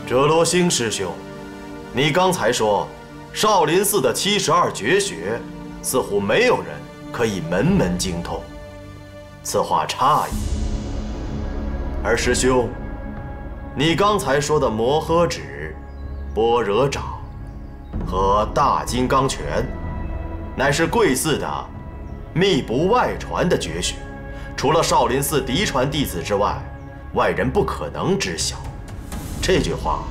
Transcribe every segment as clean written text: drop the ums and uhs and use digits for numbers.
哲罗星师兄，你刚才说少林寺的72绝学，似乎没有人可以门门精通，此话差矣。而师兄，你刚才说的摩诃指、般若掌和大金刚拳，乃是贵寺的秘不外传的绝学，除了少林寺嫡传弟子之外，外人不可能知晓。这句话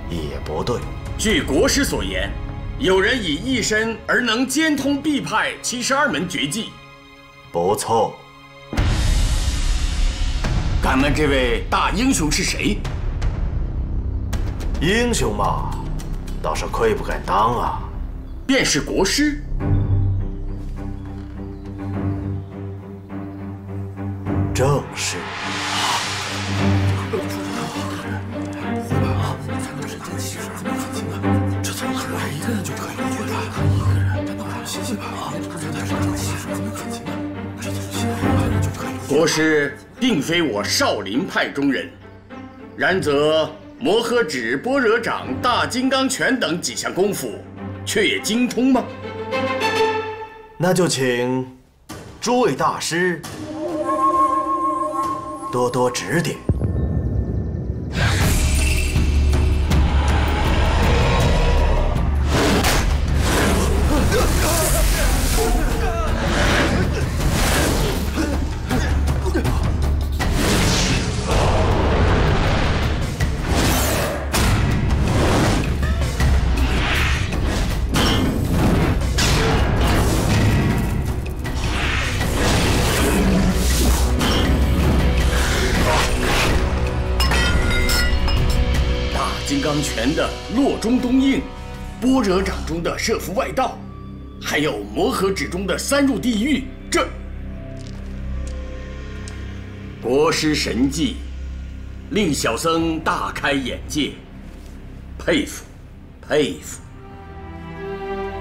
也不对。据国师所言，有人以一身而能兼通必派72门绝技。不错。敢问这位大英雄是谁？英雄嘛，倒是愧不敢当啊。便是国师。正是。这怎么可能一个人就可以解答？一个人，难道还有信息吧？这太上气势，怎么可能？这东西一个人就可以。国师并非我少林派中人，然则摩诃指、般若掌、大金刚拳等几项功夫，却也精通吗？那就请诸位大师多多指点。金刚拳的洛中东应，般若掌中的摄伏外道，还有摩诃指中的三入地狱，这国师神技，令小僧大开眼界，佩服佩服。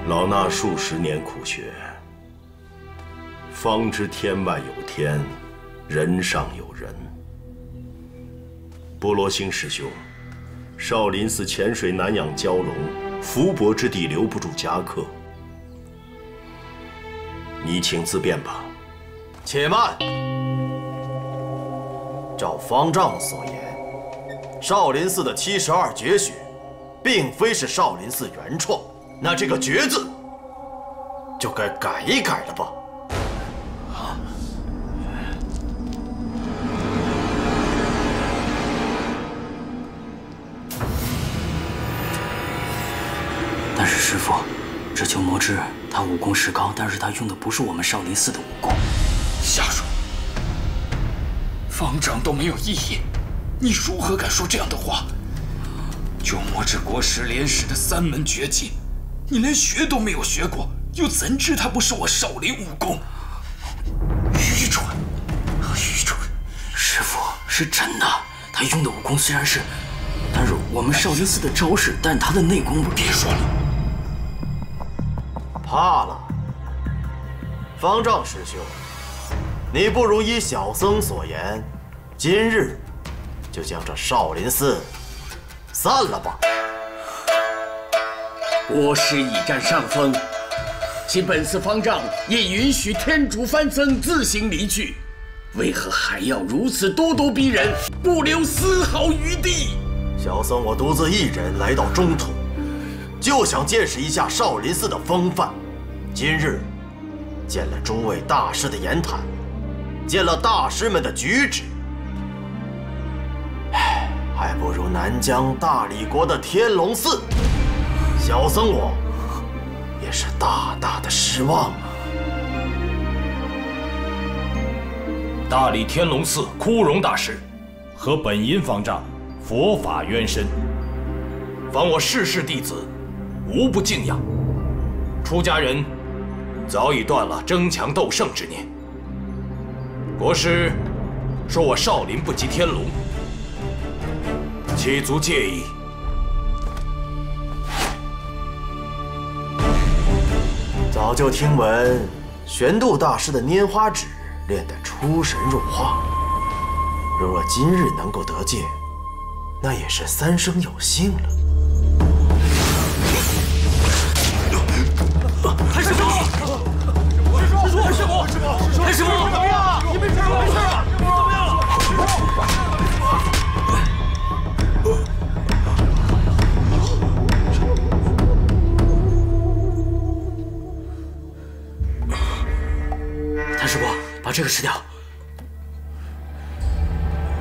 老衲数十年苦学，方知天外有天，人上有人。般若星师兄，少林寺潜水难养蛟龙，伏伯之地留不住侠客，你请自便吧。且慢，照方丈所言，少林寺的72绝学，并非是少林寺原创，那这个“绝”字，就该改一改了吧？但是师父，这鸠摩智他武功实高，但是他用的不是我们少林寺的武功。瞎说！方丈都没有异议，你如何敢说这样的话？鸠摩智国师连使的3门绝技，你连学都没有学过，又怎知他不是我少林武功？愚蠢！愚蠢！师父，是真的，他用的武功虽然是，但是我们少林寺的招式，但他的内功别说了。怕了，方丈师兄，你不如依小僧所言，今日就将这少林寺散了吧。国师已占上风，其本寺方丈也允许天竺番僧自行离去，为何还要如此咄咄逼人，不留丝毫余地？小僧我独自一人来到中土，就想见识一下少林寺的风范。今日见了诸位大师的言谈，见了大师们的举止，还不如南疆大理国的天龙寺。小僧我也是大大的失望啊！大理天龙寺枯荣大师和本因方丈佛法渊深，凡我世弟子无不敬仰。出家人早已断了争强斗胜之念。国师说我少林不及天龙，岂足介意？早就听闻玄度大师的拈花指练得出神入化，若今日能够得见，那也是三生有幸了。太师傅！太师傅！怎么样？你没事吧？没事吧？怎么样？太师伯，把这个吃掉。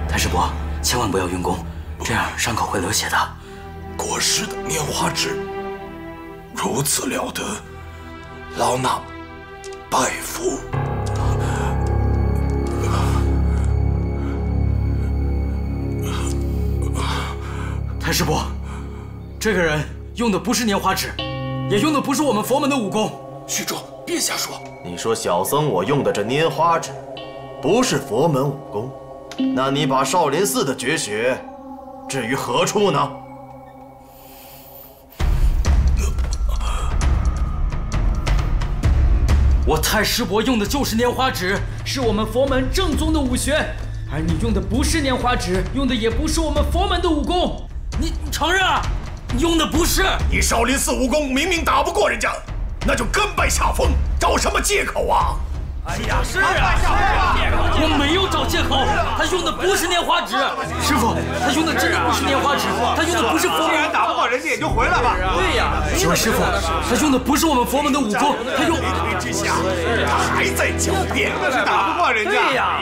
太师伯，千万不要运功，这样伤口会流血的。国师的拈花指如此了得，老衲拜服。太师伯，这个人用的不是拈花指，也用的不是我们佛门的武功。虚竹，别瞎说。你说小僧我用的这拈花指，不是佛门武功，那你把少林寺的绝学置于何处呢？我太师伯用的就是拈花指，是我们佛门正宗的武学，而你用的不是拈花指，用的也不是我们佛门的武功。你承认啊？你用的不是。你少林寺武功明明打不过人家，那就甘拜下风，找什么借口啊？哎呀，是啊，我没有找借口，他用的不是拈花指，师傅，他用的真的不是拈花指，他用的不是佛门。既然打不过人家，也就回来吧。对呀，说师傅，他用的不是我们佛门的武功，他用。一推之下，他还在狡辩，真的是打不过人家。对呀，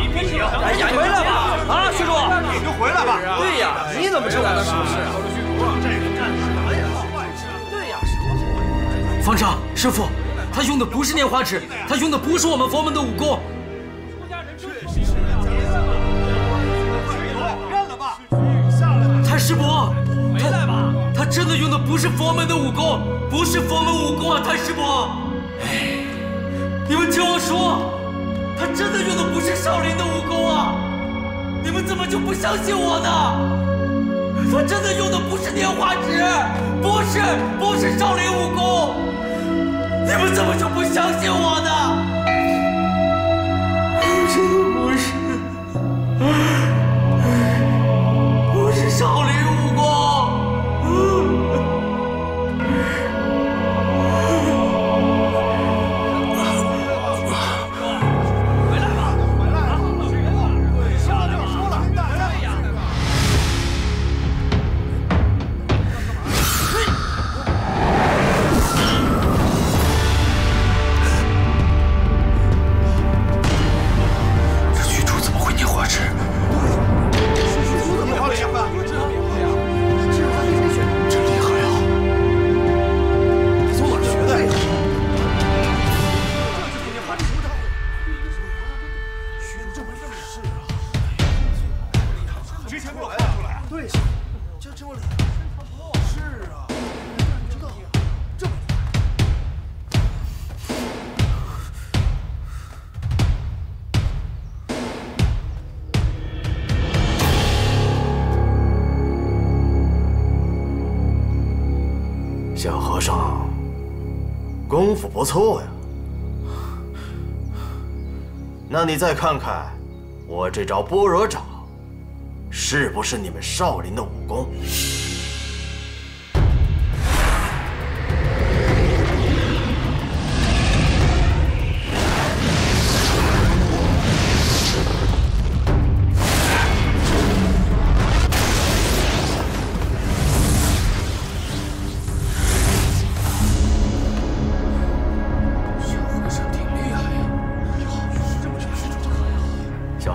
哎呀，回来吧，啊，师傅，也就回来吧。对呀，你怎么知道的？对呀，方丈，师傅。他用的不是拈花指，他用的不是我们佛门的武功。太师伯，他真的用的不是佛门的武功，不是佛门武功啊！太师伯，你们听我说，他真的用的不是少林的武功啊！你们怎么就不相信我呢？他真的用的不是拈花指，不是少林武功。你们怎么就不相信我呢？真的不是少林武功。回来吧，回来啊！下就说了，回来呀！小和尚，功夫不错呀。那你再看看我这招般若掌，是不是你们少林的武功？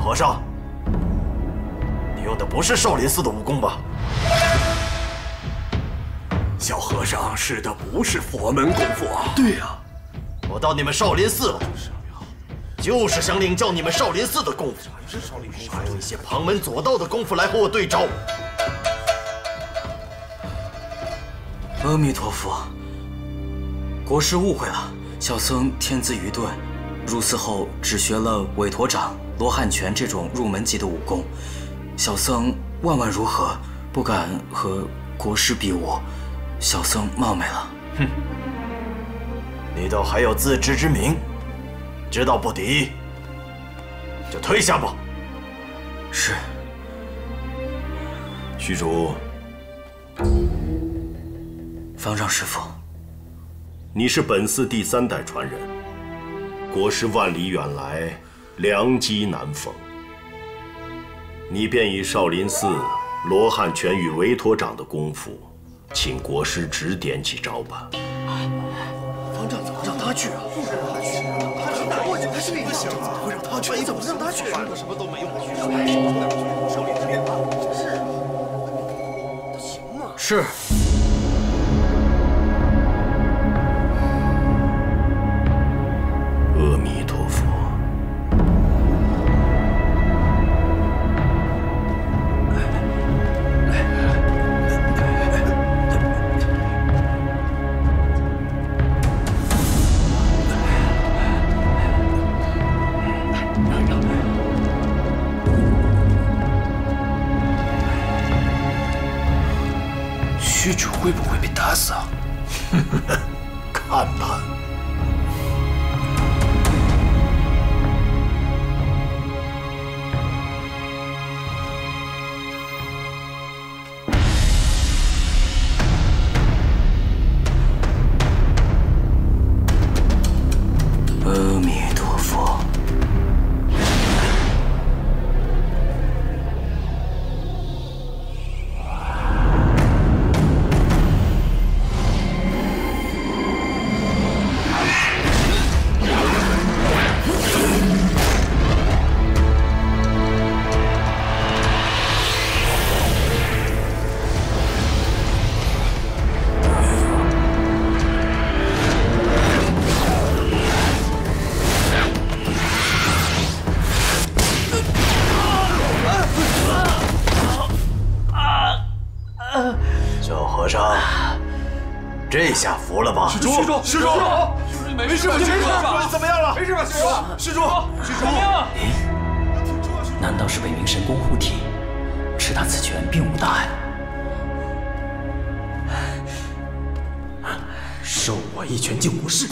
和尚，你用的不是少林寺的武功吧？小和尚使的不是佛门功夫啊！对呀，我到你们少林寺来，就是想领教你们少林寺的功夫，还有一些旁门左道的功夫来和我对招。阿弥陀佛，国师误会了，小僧天资愚钝，入寺后只学了韦陀掌、罗汉拳这种入门级的武功，小僧万万如何，不敢和国师比武，小僧冒昧了。哼，你倒还有自知之明，知道不敌就退下吧。是。虚竹，方丈师父，你是本寺第3代传人，国师万里远来，良机难逢，你便以少林寺罗汉拳与韦陀掌的功夫，请国师指点几招吧。方丈怎么让他去啊？就是让他去，他是那个行，怎么会让他去？你怎么让他去？什么都没用，是。阿弥陀佛。虚竹会不会被打死啊？看吧。阿弥陀佛。小和尚，这下服了吧？施主，没事吧？怎么样了？没事吧？施主，怎么样？难道是北冥神功护体？持他此拳并无大碍。受我一拳竟无事。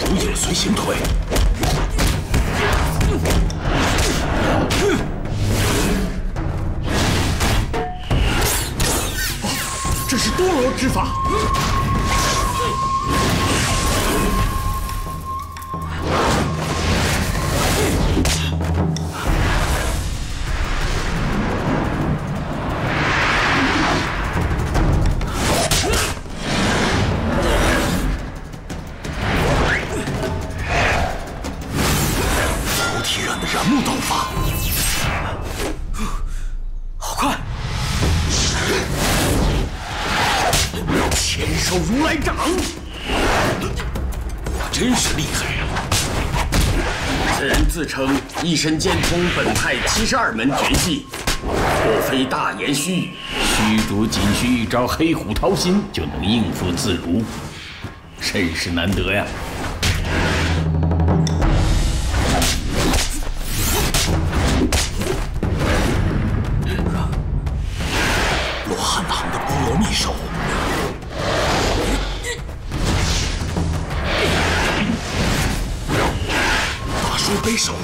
如影随形腿。这是多罗之法。菩提人的燃木刀法，好快！千手如来掌，真是厉害呀！此人自称一身兼通本派72门绝技，莫非大言虚语？虚竹仅需一招黑虎掏心就能应付自如，甚是难得呀！罗汉堂的菠萝蜜手。大树背手，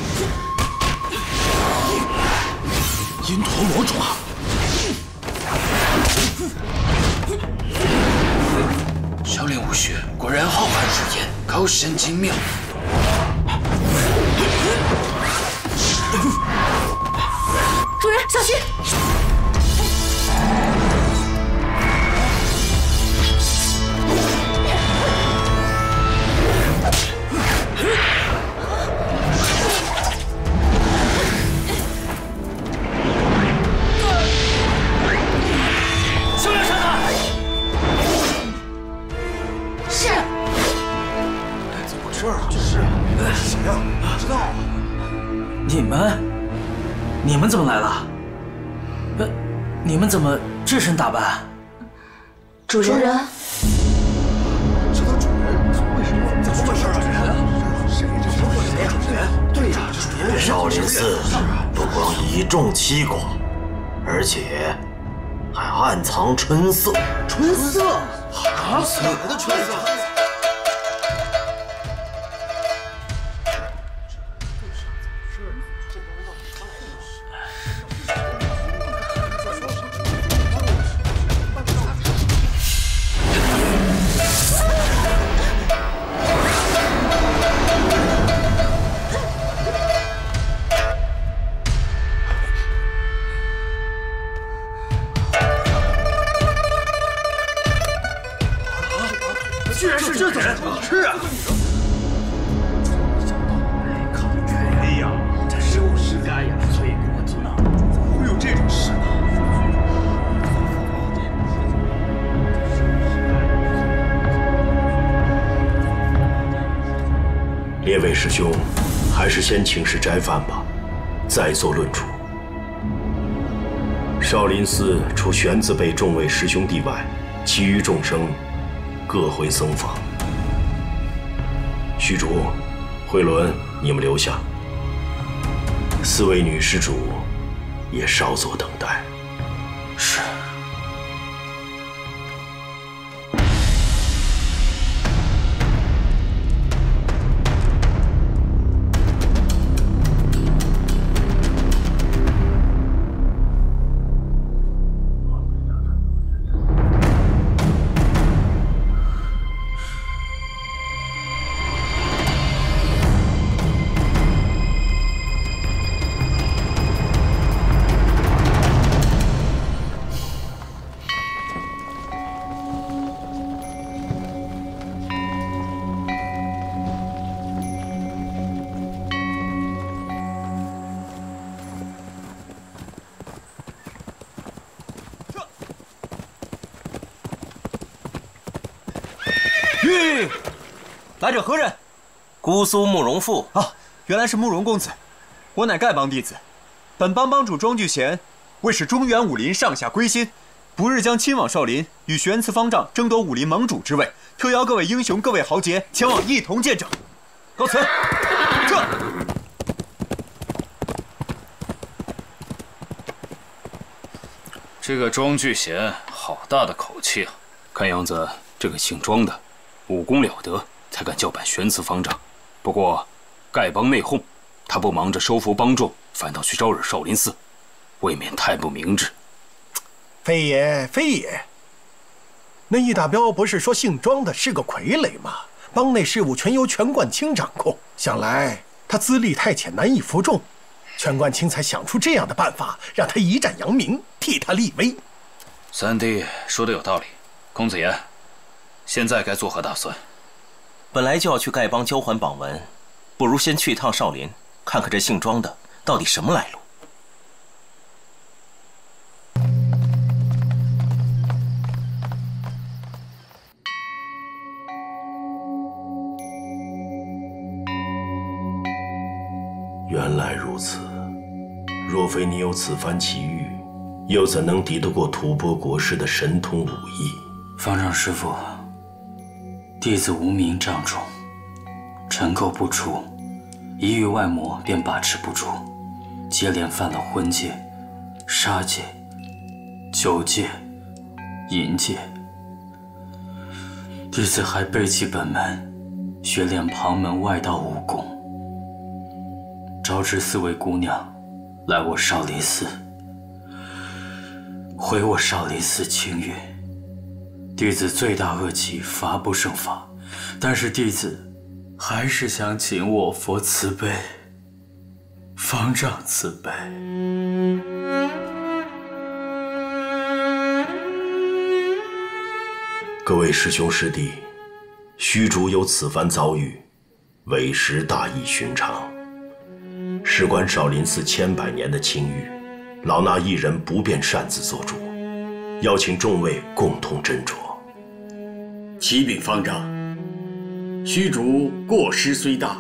因陀罗爪，少林武学果然浩瀚如烟，高深精妙。主人，小心！休要杀他！是。怎么回事啊？就是谁呀？不知道啊。你们怎么来了？你们怎么这身打扮？主人，是他主人，为什么？怎么回事啊？谁呀？对呀，主人。少林寺不光以众欺寡，而且还暗藏春色。春色？啊？哪来的春色？ 居然是这种人！是啊。哎呀，这就是该呀，罪过之大，怎么会有这种事呢？列位师兄，还是先请示斋饭吧，再做论处。少林寺除玄子辈众位师兄弟外，其余众生 各回僧房。虚竹、慧伦，你们留下。4位女施主也稍作等待。是。来者何人？姑苏慕容复啊，原来是慕容公子。我乃丐帮弟子，本帮帮主庄聚贤，为使中原武林上下归心，不日将亲往少林，与玄慈方丈争夺武林盟主之位，特邀各位英雄、各位豪杰前往一同见证。告辞。这。这个庄聚贤好大的口气啊！看样子这个姓庄的武功了得，才敢叫板玄慈方丈。不过，丐帮内讧，他不忙着收服帮众，反倒去招惹少林寺，未免太不明智。非也，非也。那易大彪不是说姓庄的是个傀儡吗？帮内事务全由全冠清掌控，想来他资历太浅，难以服众。全冠清才想出这样的办法，让他以展扬名，替他立威。三弟说的有道理，公子言，现在该作何打算？本来就要去丐帮交还榜文，不如先去一趟少林，看看这姓庄的到底什么来路。原来如此，若非你有此番奇遇，又怎能敌得过吐蕃国师的神通武艺？方丈师父，弟子无名障重，尘垢不除，一遇外魔便把持不住，接连犯了婚戒、杀戒、酒戒、淫戒。弟子还背弃本门，学练旁门外道武功。招致4位姑娘来我少林寺，毁我少林寺清誉。弟子罪大恶极，罚不胜罚，但是弟子还是想请我佛慈悲，方丈慈悲。各位师兄师弟，虚竹有此番遭遇，委实大异寻常。事关少林寺千百年的清誉，老衲一人不便擅自做主，邀请众位共同斟酌。启禀方丈，虚竹过失虽大，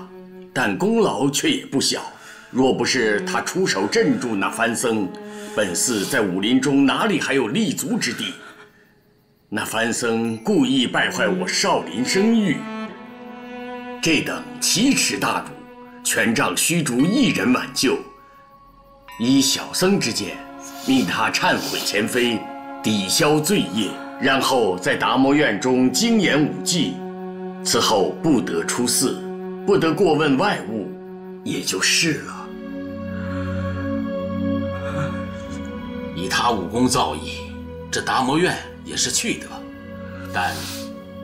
但功劳却也不小。若不是他出手镇住那番僧，本寺在武林中哪里还有立足之地？那番僧故意败坏我少林声誉，这等奇耻大辱，全仗虚竹一人挽救。依小僧之见，命他忏悔前非，抵消罪业，然后在达摩院中精研武技，此后不得出寺，不得过问外物，也就是了。以他武功造诣，这达摩院也是去得，但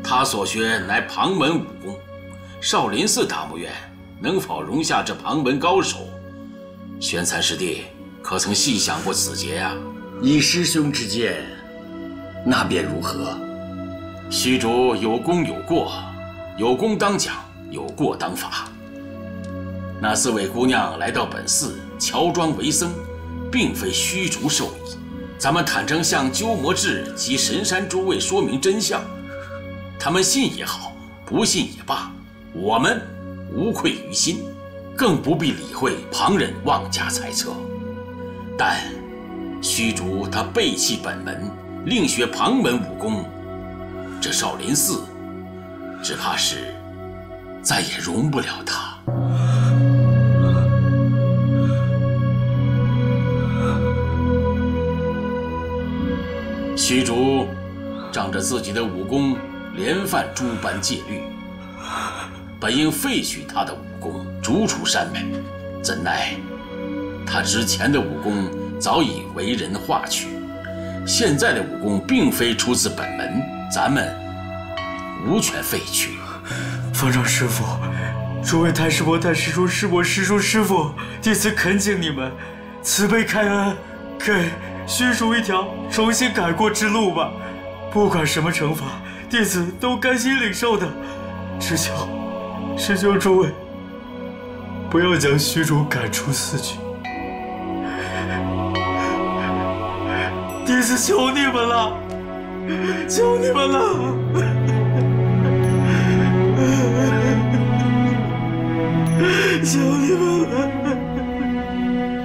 他所学乃旁门武功，少林寺达摩院能否容下这旁门高手？玄残师弟可曾细想过此节啊？以师兄之见，那便如何？虚竹有功有过，有功当奖，有过当罚。那4位姑娘来到本寺乔装为僧，并非虚竹授意，咱们坦诚向鸠摩智及神山诸位说明真相，他们信也好，不信也罢，我们无愧于心，更不必理会旁人妄加猜测。但虚竹他背弃本门，另学旁门武功，这少林寺只怕是再也容不了他。虚竹仗着自己的武功连犯诸般戒律，本应废去他的武功，逐出山门，怎奈他之前的武功早已为人化去，现在的武功并非出自本门，咱们无权废去。方丈师父，诸位太师伯、太师叔、师伯、师叔、师父，弟子恳请你们慈悲开恩，给虚竹一条重新改过之路吧。不管什么惩罚，弟子都甘心领受的。只求师兄诸位不要将虚竹赶出寺去。弟子求你们了，求你们了！求你们了！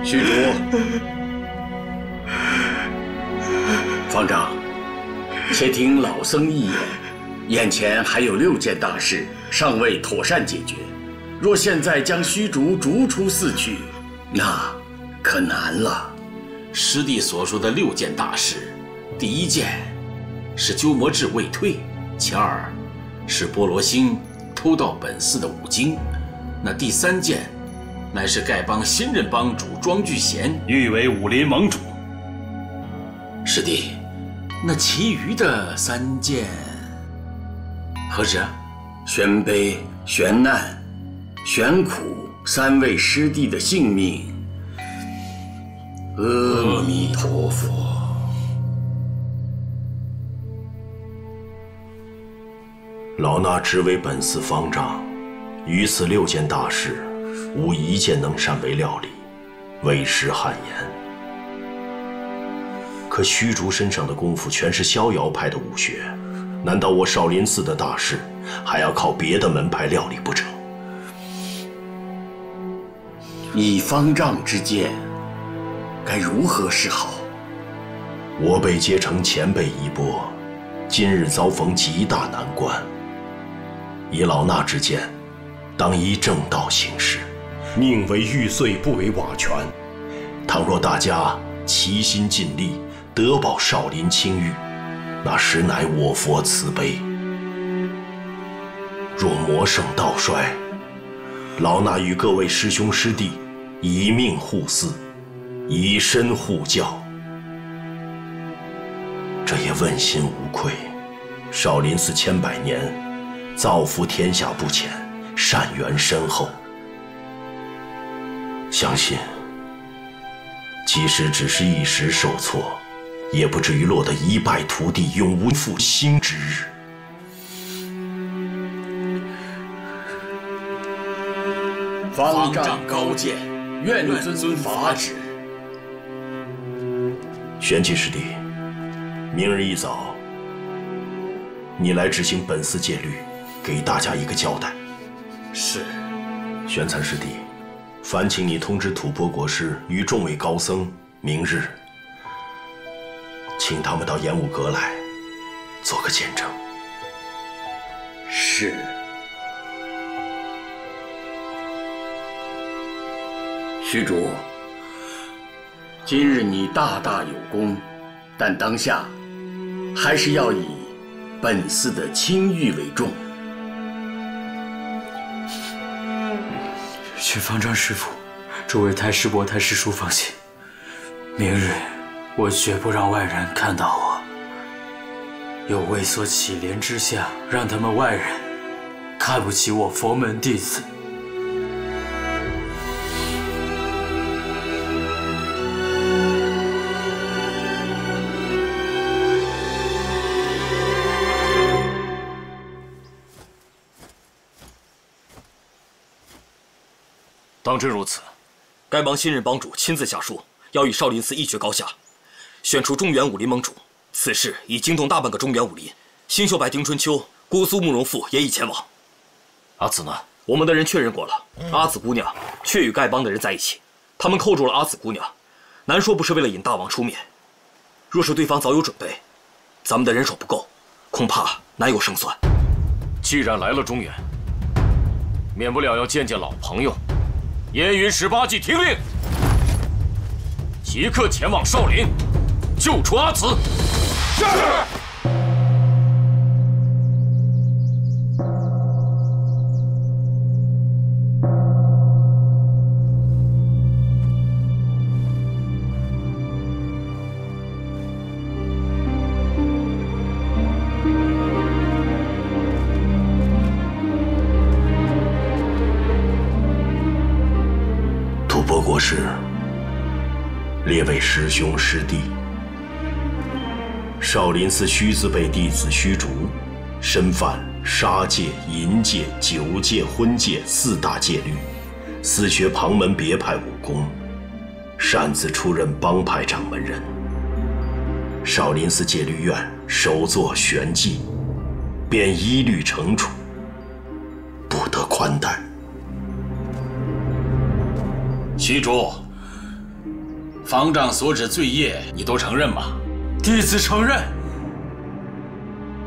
虚竹，方丈，且听老僧一言。眼前还有6件大事尚未妥善解决，若现在将虚竹逐出寺去，那可难了。师弟所说的6件大事，第1件是鸠摩智未退，其2是波罗星偷盗本寺的武经，那第3件乃是丐帮新任帮主庄聚贤欲为武林盟主。师弟，那其余的3件何止？悬悲、悬难、悬苦3位师弟的性命，阿弥陀佛。老衲只为本寺方丈，于此6件大事，无1件能善为料理，为师汗颜。可虚竹身上的功夫全是逍遥派的武学，难道我少林寺的大事还要靠别的门派料理不成？以方丈之见，该如何是好？我辈皆承前辈衣钵，今日遭逢极大难关。以老衲之见，当依正道行事，宁为玉碎不为瓦全。倘若大家齐心尽力，得保少林清誉，那实乃我佛慈悲。若魔盛道衰，老衲与各位师兄师弟以命护寺，以身护教，这也问心无愧。少林寺千百年，造福天下不浅，善缘深厚。相信，即使只是一时受挫，也不至于落得一败涂地、永无复兴之日。方丈高见，愿遵法旨。玄气师弟，明日一早，你来执行本寺戒律，给大家一个交代。是。玄残师弟，烦请你通知吐蕃国师与众位高僧，明日请他们到演武阁来，做个见证。是。虚竹，今日你大大有功，但当下还是要以本寺的清誉为重。请方丈师父，诸位太师伯、太师叔放心，明日我绝不让外人看到我有为所乞怜之下，让他们外人看不起我佛门弟子。当真如此，丐帮新任帮主亲自下书，要与少林寺一决高下，选出中原武林盟主。此事已惊动大半个中原武林。新秀白丁春秋、姑苏慕容复也已前往。阿紫呢？我们的人确认过了，阿紫姑娘却与丐帮的人在一起。他们扣住了阿紫姑娘，难说不是为了引大王出面。若是对方早有准备，咱们的人手不够，恐怕难有胜算。既然来了中原，免不了要见见老朋友。燕云18骑听令，即刻前往少林，救出阿紫。是。国师，列位师兄师弟，少林寺虚字辈弟子虚竹，身犯杀戒、淫戒、酒戒、荤戒4大戒律，私学旁门别派武功，擅自出任帮派掌门人。少林寺戒律院首作玄记，便依律惩处，不得宽待。虚竹，方丈所指罪业，你都承认吗？弟子承认，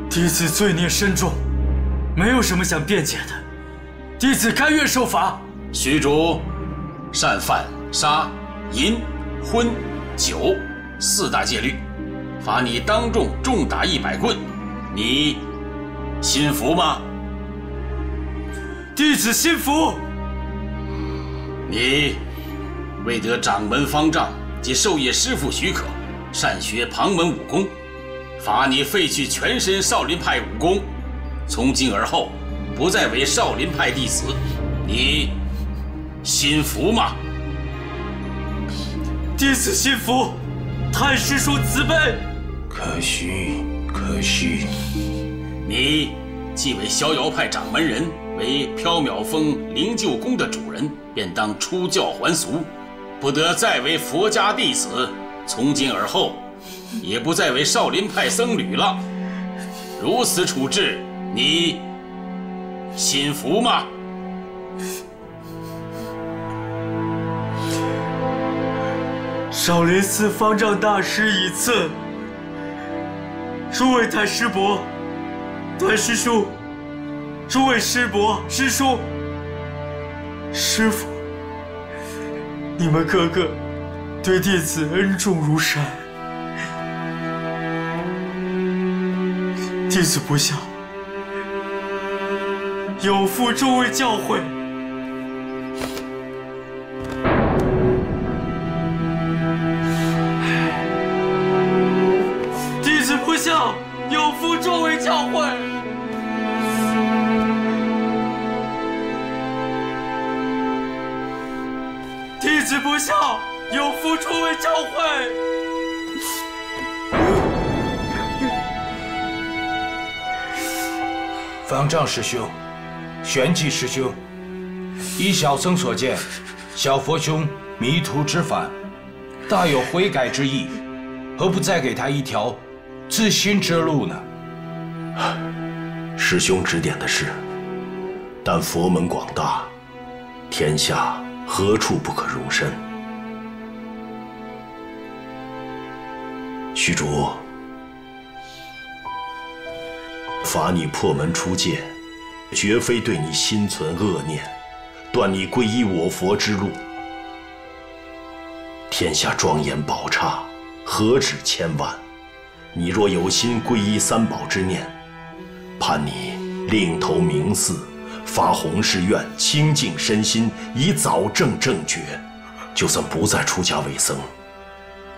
弟子罪孽深重，没有什么想辩解的，弟子甘愿受罚。虚竹，擅犯杀、淫、荤、酒4大戒律，罚你当众重打100棍，你心服吗？弟子心服。你未得掌门方丈及授业师傅许可，擅学旁门武功，罚你废去全身少林派武功，从今而后不再为少林派弟子，你心服吗？弟子心服。太师叔慈悲。可惜，可惜。你既为逍遥派掌门人，为缥缈峰灵鹫宫的主人，便当出教还俗，不得再为佛家弟子，从今而后也不再为少林派僧侣了。如此处置，你心服吗？少林寺方丈大师已赐，诸位太师伯、太师叔，诸位师伯、师叔、师父，你们个个对弟子恩重如山，弟子不孝，有负诸位教诲。弟子不孝，有负诸位教诲。弟子不孝，有负诸位教诲。方丈师兄，玄寂师兄，依小僧所见，小佛兄迷途知返，大有悔改之意，何不再给他一条自新之路呢？师兄指点的是，但佛门广大，天下何处不可容身？虚竹，罚你破门出剑，绝非对你心存恶念，断你皈依我佛之路。天下庄严宝刹，何止千万？你若有心皈依三宝之念，盼你另投明寺，发弘誓愿，清净身心，以早正正觉。就算不再出家为僧，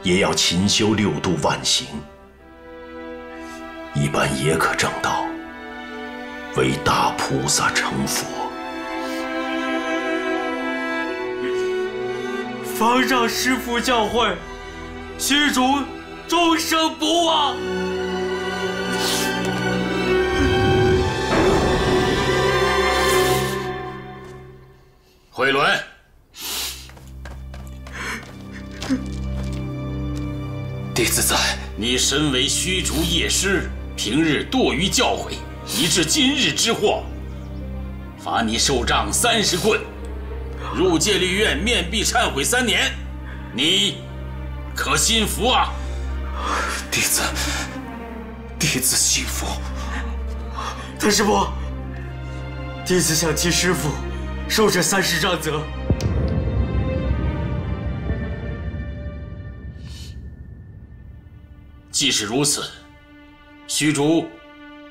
也要勤修6度万行，一般也可证道，为大菩萨成佛。方丈师父教诲，虚竹终生不忘。慧伦，弟子在。你身为虚竹业师，平日惰于教诲，以致今日之祸，罚你受杖30棍，入戒律院面壁忏悔3年，你可心服啊？弟子心服。太师伯，弟子想替师父受这30杖责。既是如此，虚竹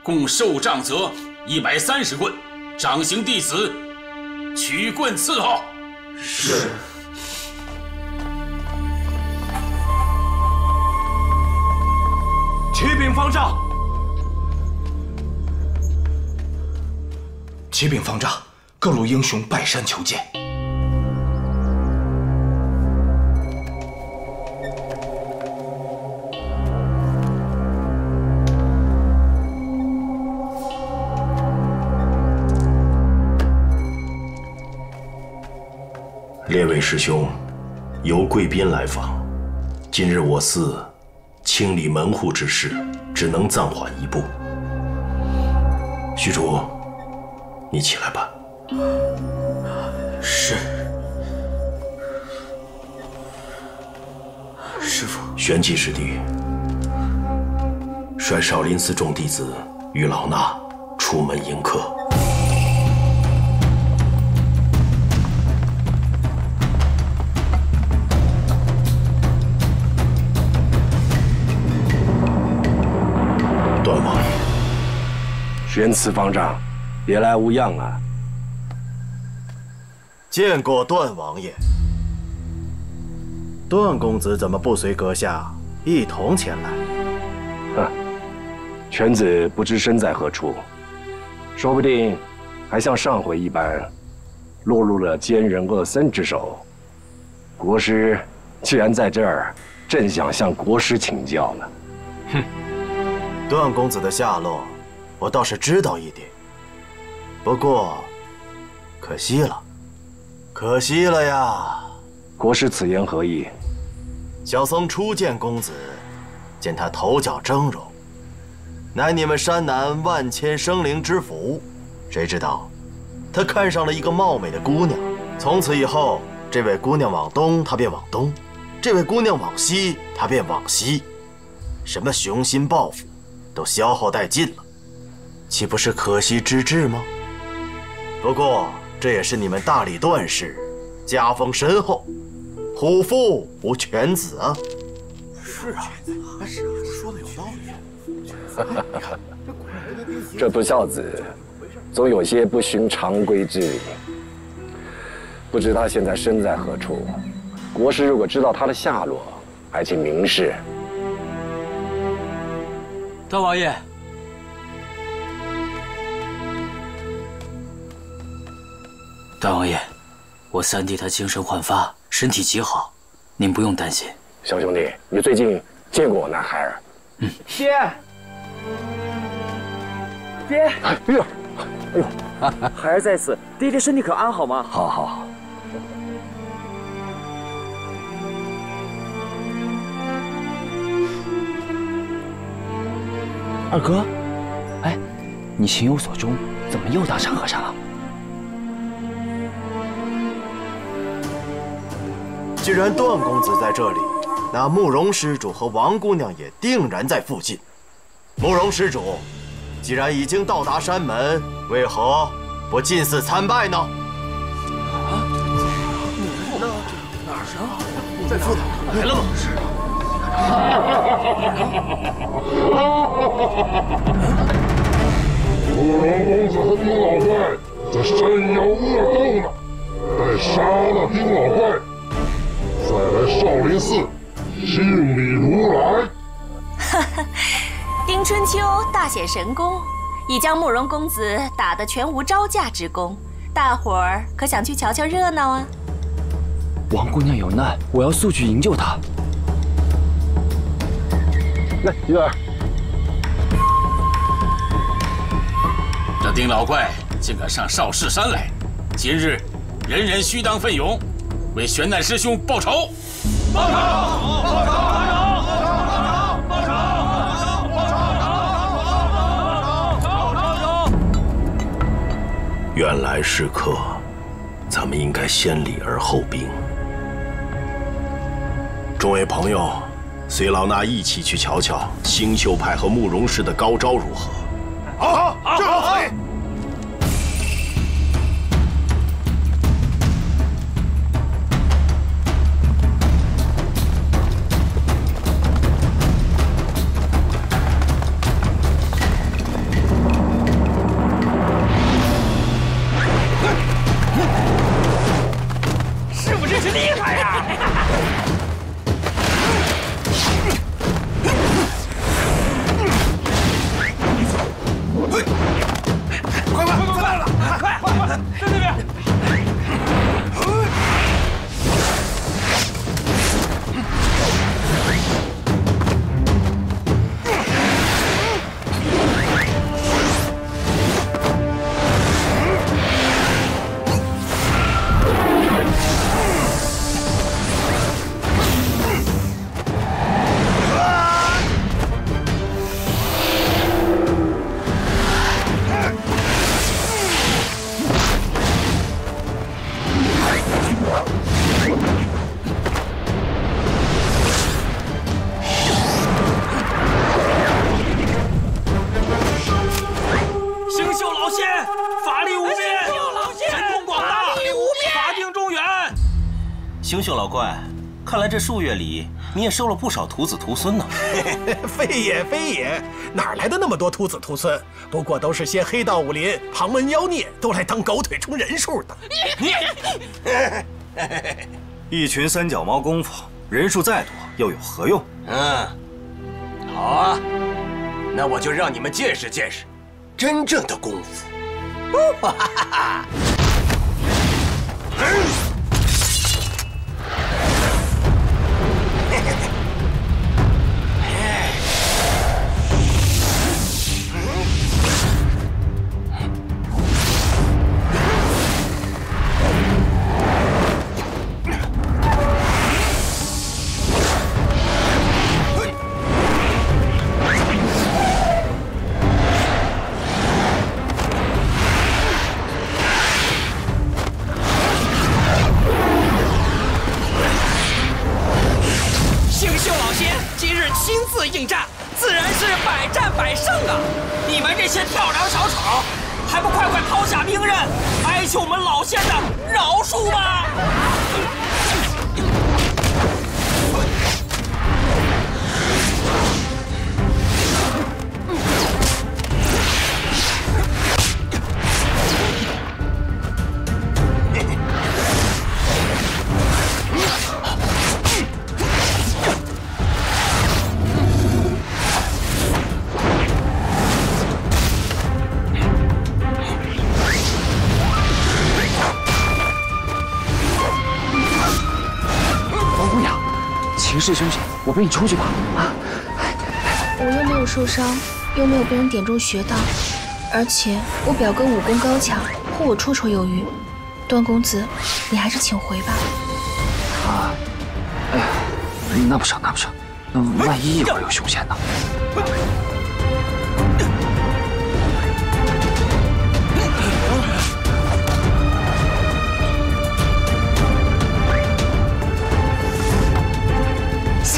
共受杖责130棍，掌刑弟子取棍伺候。是。启禀方丈，启禀方丈，各路英雄拜山求见。列位师兄，有贵宾来访，今日我寺清理门户之事，只能暂缓一步。虚竹，你起来吧。是。师父。玄寂师弟，率少林寺众弟子与老衲出门迎客。段王爷，玄慈方丈，别来无恙啊！见过段王爷。段公子怎么不随阁下一同前来？哼，犬子不知身在何处，说不定还像上回一般，落入了奸人恶僧之手。国师既然在这儿，正想向国师请教呢。哼。段公子的下落，我倒是知道一点，不过，可惜了，可惜了呀！国师此言何意？小僧初见公子，见他头角峥嵘，乃你们山南万千生灵之福。谁知道，他看上了一个貌美的姑娘，从此以后，这位姑娘往东，他便往东；这位姑娘往西，他便往西。什么雄心抱负？都消耗殆尽了，岂不是可惜之至吗？不过这也是你们大理段氏家风深厚，虎父无犬子啊。是啊，是啊，说的有道理。这不孝子总有些不循常规之礼，不知他现在身在何处。国师如果知道他的下落，还请明示。段王爷，段王爷，我三弟他精神焕发，身体极好，您不用担心。小兄弟，你最近见过我那孩儿？爹，爹，哎呦，哎呦，孩儿在此，爹爹身体可安好吗？好好好。二哥，哎，你情有所钟，怎么又当上和尚了？既然段公子在这里，那慕容施主和王姑娘也定然在附近。慕容施主，既然已经到达山门，为何不进寺参拜呢？哪儿啊？在附来了吗？慕容公子和丁老怪这真有恶斗呢，待杀了丁老怪，再来少林寺敬礼如来。哈哈，丁春秋大显神功，已将慕容公子打得全无招架之功。大伙儿可想去瞧瞧热闹啊？王姑娘有难，我要速去营救她。来，玉儿。这丁老怪竟敢上少室山来，今日人人须当奋勇，为玄难师兄报仇！报仇！报仇！原来是客，咱们应该先礼而后兵。众位朋友，随老衲一起去瞧瞧星宿派和慕容氏的高招如何？好，正好。师傅真是厉害呀！快，再来了！快，在这边！星宿老怪，看来这数月里你也收了不少徒子徒孙呢。非也，哪来的那么多徒子徒孙？不过都是些黑道武林、旁门妖孽，都来当狗腿充人数的。一群三脚猫功夫，人数再多又有何用？好啊，那我就让你们见识见识真正的功夫。哈哈哈！应战，自然是百战百胜啊！你们这些跳梁小丑，还不快快抛下兵刃，哀求我们老仙的饶恕吧！秦氏兄姐，我陪你出去吧。啊！我又没有受伤，又没有被人点中穴道，而且我表哥武功高强，护我绰绰有余。段公子，你还是请回吧。啊！哎呀，那不成，那万一一会儿有凶险呢？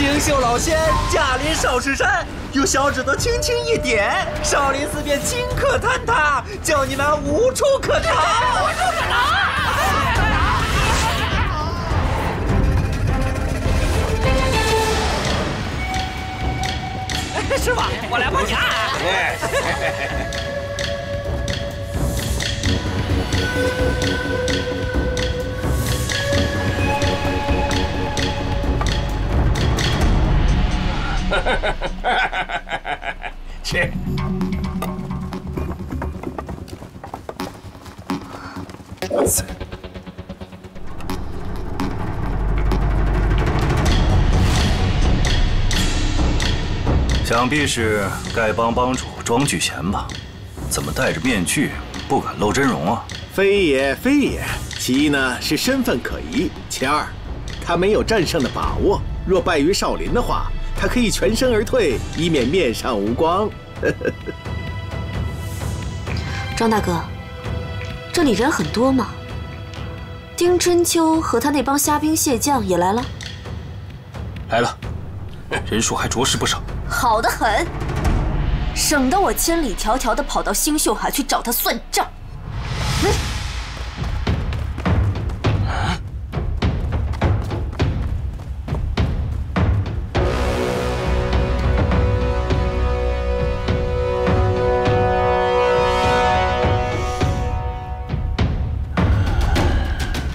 星宿老仙驾临少室山，用小指头轻轻一点，少林寺便顷刻坍塌，叫你们无处可逃。无处可逃！师傅，我来帮你按。去。想必是丐帮帮主庄聚贤吧？怎么戴着面具，不敢露真容啊？非也，非也。其一呢是身份可疑，其二，他没有战胜的把握。若败于少林的话，他可以全身而退，以免面上无光。庄大哥，这里人很多吗？丁春秋和他那帮虾兵蟹将也来了？来了，人数还着实不少。好得很，省得我千里迢迢地跑到星宿海去找他算账。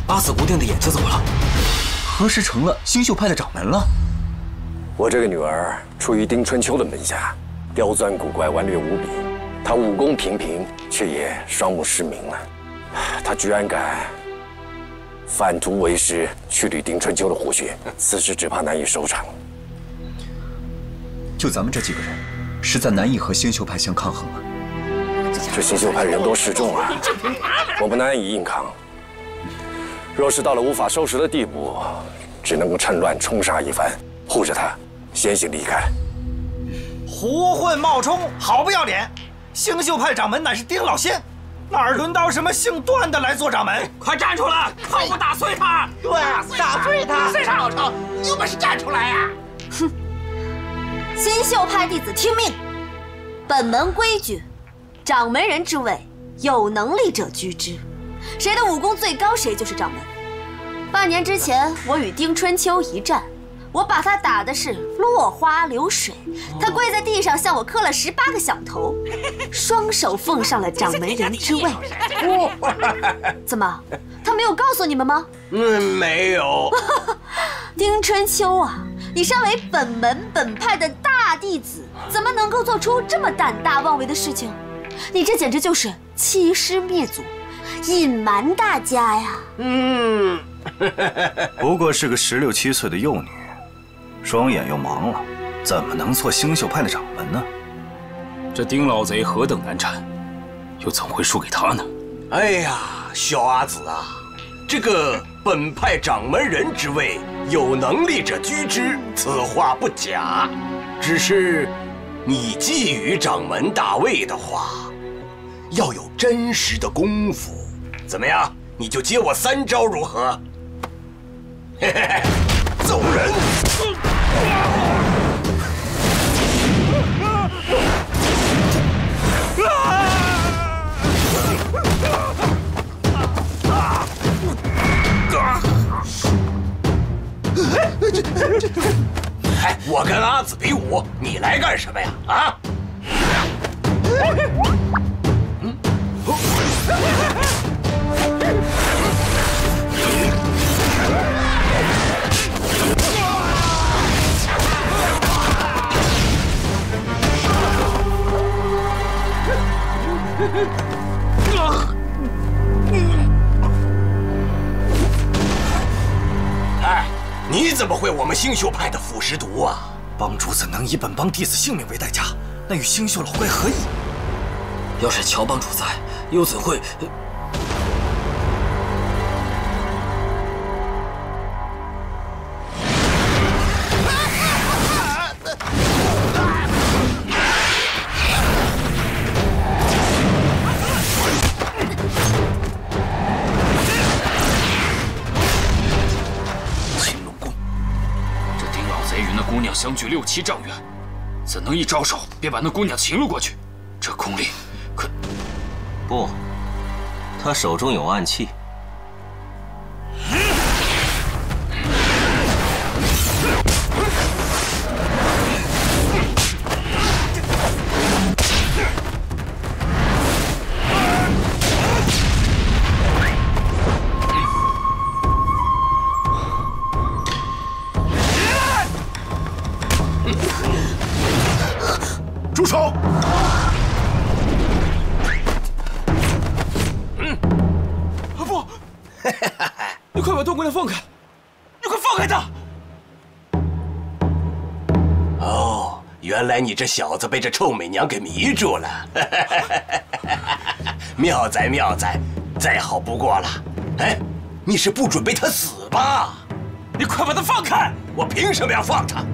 阿紫姑娘的眼睛怎么了？何时成了星宿派的掌门了？我这个女儿出于丁春秋的门下，刁钻古怪，顽劣无比。她武功平平，却也双目失明了。她居然敢反徒为师，去捋丁春秋的虎穴，此事只怕难以收场。就咱们这几个人，实在难以和星宿派相抗衡啊。这星宿派人多势众啊，我们难以硬抗。若是到了无法收拾的地步，只能够趁乱冲杀一番，护着他先行离开。胡混冒充，好不要脸！星宿派掌门乃是丁老仙，哪儿轮到什么姓段的来做掌门？快站出来，靠我打碎他！对，打碎他！碎他！老程，你有本事站出来呀！哼！星宿派弟子听命，本门规矩，掌门人之位，有能力者居之。谁的武功最高，谁就是掌门。半年之前，我与丁春秋一战，我把他打的是落花流水，他跪在地上向我磕了18个响头，双手奉上了掌门人之位。怎么，他没有告诉你们吗？没有。丁春秋啊，你身为本门本派的大弟子，怎么能够做出这么胆大妄为的事情？你这简直就是欺师灭祖，隐瞒大家呀！不过是个16、17岁的幼女，双眼又盲了，怎么能做星宿派的掌门呢？这丁老贼何等难缠，又怎会输给他呢？哎呀，小阿紫啊，这个本派掌门人之位，有能力者居之，此话不假。只是你觊觎掌门大位的话，要有真实的功夫。怎么样？你就接我3招如何？嘿嘿嘿，走人！哎，我跟阿紫比武，你来干什么呀？啊！哎，你怎么会我们星宿派的腐蚀毒啊？帮主怎能以本帮弟子性命为代价？那与星宿老怪何异？要是乔帮主在，又怎会？青龙宫，这丁老贼与那姑娘相距6、7丈远，怎能一招手便把那姑娘擒了过去？这功力可……不，他手中有暗器。住手！不，你快把段姑娘放开！你快放开她！哦，原来你这小子被这臭美娘给迷住了。妙哉妙哉，再好不过了。哎，你是不准备她死吧？你快把她放开！我凭什么要放她？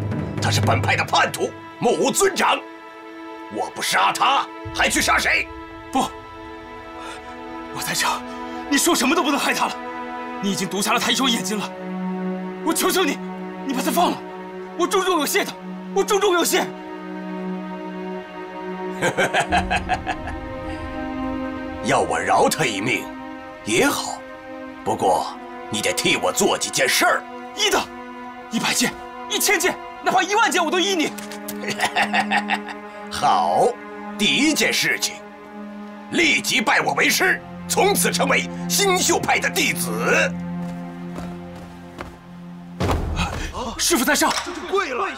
她是本派的叛徒，目无尊长。我不杀他，还去杀谁？不，我在这，你说什么都不能害他了。你已经毒瞎了他一双眼睛了，我求求你，你把他放了，我重重有谢的，我重重有谢。要我饶他一命，也好，不过你得替我做几件事儿。依的，100件、1000件，哪怕1万件，我都依你。好，第一件事情，立即拜我为师，从此成为星宿派的弟子。师傅在上，跪了！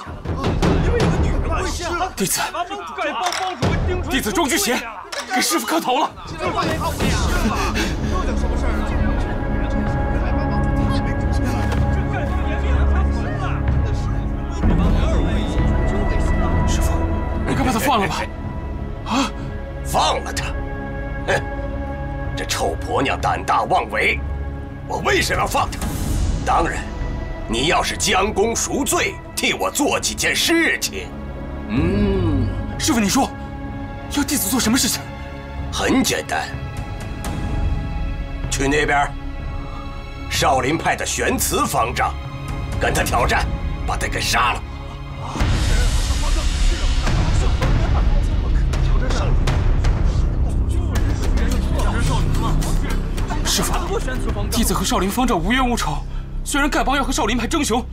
因为有个女人跪下。弟子，弟子庄居贤给师傅磕头了。究竟什么事儿啊？师傅，你快把他放了吧！啊，放了他！哼，这臭婆娘胆大妄为，我为什么要放她？当然，你要是将功赎罪，替我做几件事情。师傅，你说要弟子做什么事情？很简单，去那边，少林派的玄慈方丈，跟他挑战，把他给杀了。师傅，弟子和少林方丈无冤无仇，虽然丐帮要和少林派争雄，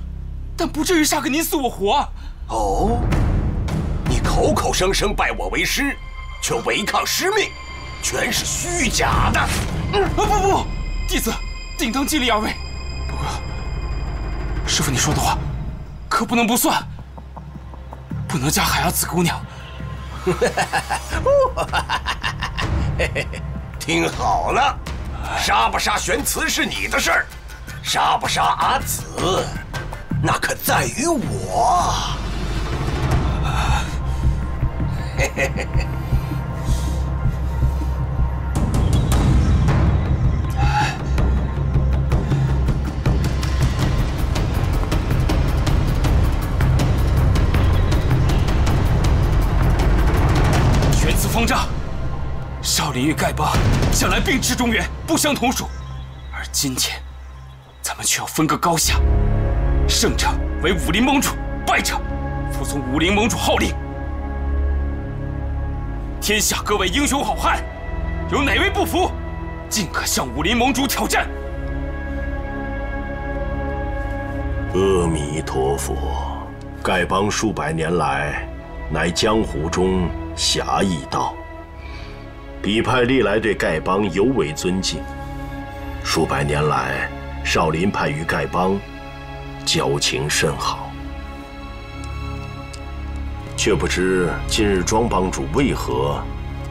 但不至于杀个你死我活啊！哦，你口口声声拜我为师，却违抗师命，全是虚假的。不，弟子定当尽力而为。不过，师傅你说的话，可不能不算，不能加害阿紫姑娘。听好了，杀不杀玄慈是你的事儿，杀不杀阿紫，那可在于我。玄慈方丈，少林与丐帮向来并持中原，不相同属，而今天咱们却要分个高下。胜者为武林盟主，败者服从武林盟主号令。天下各位英雄好汉，有哪位不服，尽可向武林盟主挑战。阿弥陀佛，丐帮数百年来，乃江湖中侠义道。比派历来对丐帮尤为尊敬，数百年来，少林派与丐帮交情甚好。却不知今日庄帮主为何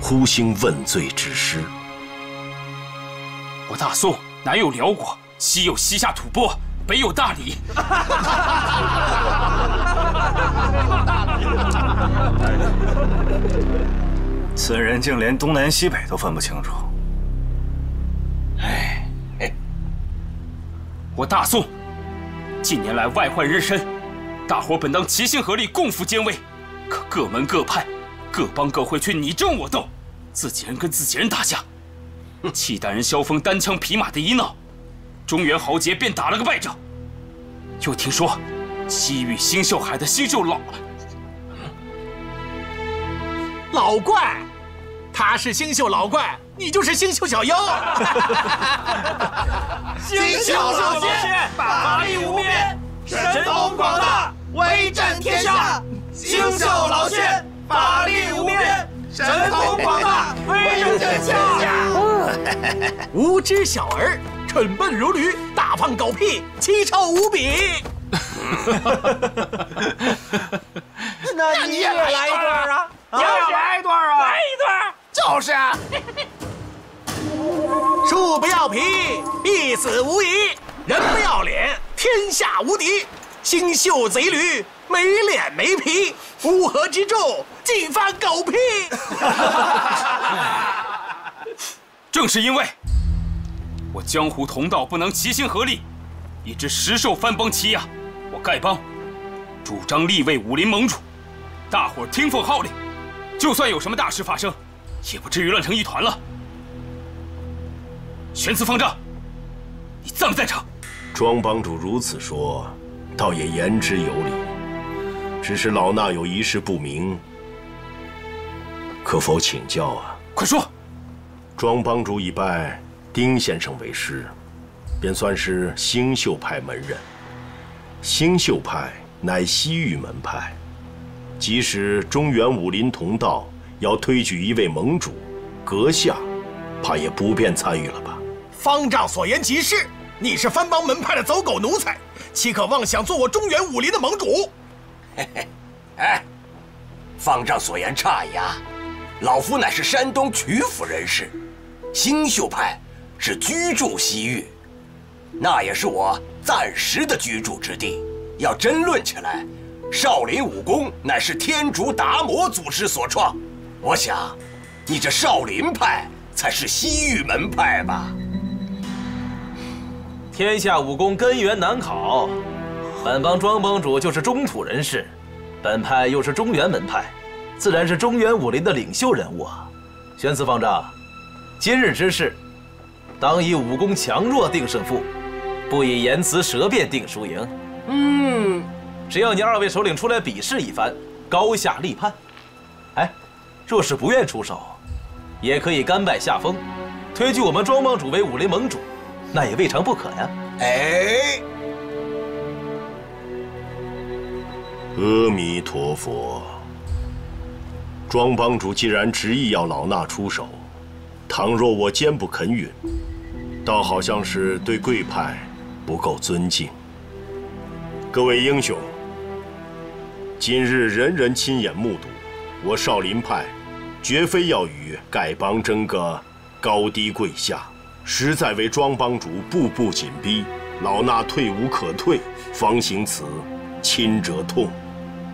忽兴问罪之师？我大宋南有辽国，西有西夏吐蕃，北有大理。此人竟连东南西北都分不清楚。我大宋近年来外患日深，大伙本当齐心合力，共赴奸危。可各门各派、各帮各会却你争我斗，自己人跟自己人打架。契丹人萧峰单枪匹马的一闹，中原豪杰便打了个败仗。又听说西域星宿海的星宿老怪，他是星宿老怪，你就是星宿小妖。星宿老仙，法力无边，神通广大，威震天下。星宿老仙，法力无边，神通广大，威震天下。无知小儿，蠢笨如驴，大放狗屁，奇臭无比。那你也来一段啊？你也来一段啊？来一段。就是啊。树不要皮，必死无疑；人不要脸，天下无敌。星宿贼驴，没脸没皮，乌合之众，尽放狗屁。正是因为我江湖同道不能齐心合力，以致实受藩邦欺压，我丐帮主张立位武林盟主，大伙儿听奉号令，就算有什么大事发生，也不至于乱成一团了。玄慈方丈，你赞不赞成？庄帮主如此说，倒也言之有理。只是老衲有一事不明，可否请教啊？快说。庄帮主已拜丁先生为师，便算是星宿派门人。星宿派乃西域门派，即使中原武林同道要推举一位盟主，阁下怕也不便参与了吧？方丈所言极是，你是藩邦门派的走狗奴才，岂可妄想做我中原武林的盟主？哎，方丈所言差矣啊！老夫乃是山东曲阜人士，星宿派是居住西域，那也是我暂时的居住之地。要争论起来，少林武功乃是天竺达摩祖师所创，我想，你这少林派才是西域门派吧？天下武功根源难考，本帮庄帮主就是中土人士，本派又是中原门派，自然是中原武林的领袖人物啊。玄慈方丈，今日之事，当以武功强弱定胜负，不以言辞舌辩定输赢。只要你二位首领出来比试一番，高下立判。哎，若是不愿出手，也可以甘拜下风，推举我们庄帮主为武林盟主，那也未尝不可呀。哎，阿弥陀佛。庄帮主既然执意要老衲出手，倘若我坚不肯允，倒好像是对贵派不够尊敬。各位英雄，今日人人亲眼目睹，我少林派绝非要与丐帮争个高低贵下，实在为庄帮主步步紧逼，老衲退无可退，方行此亲者痛，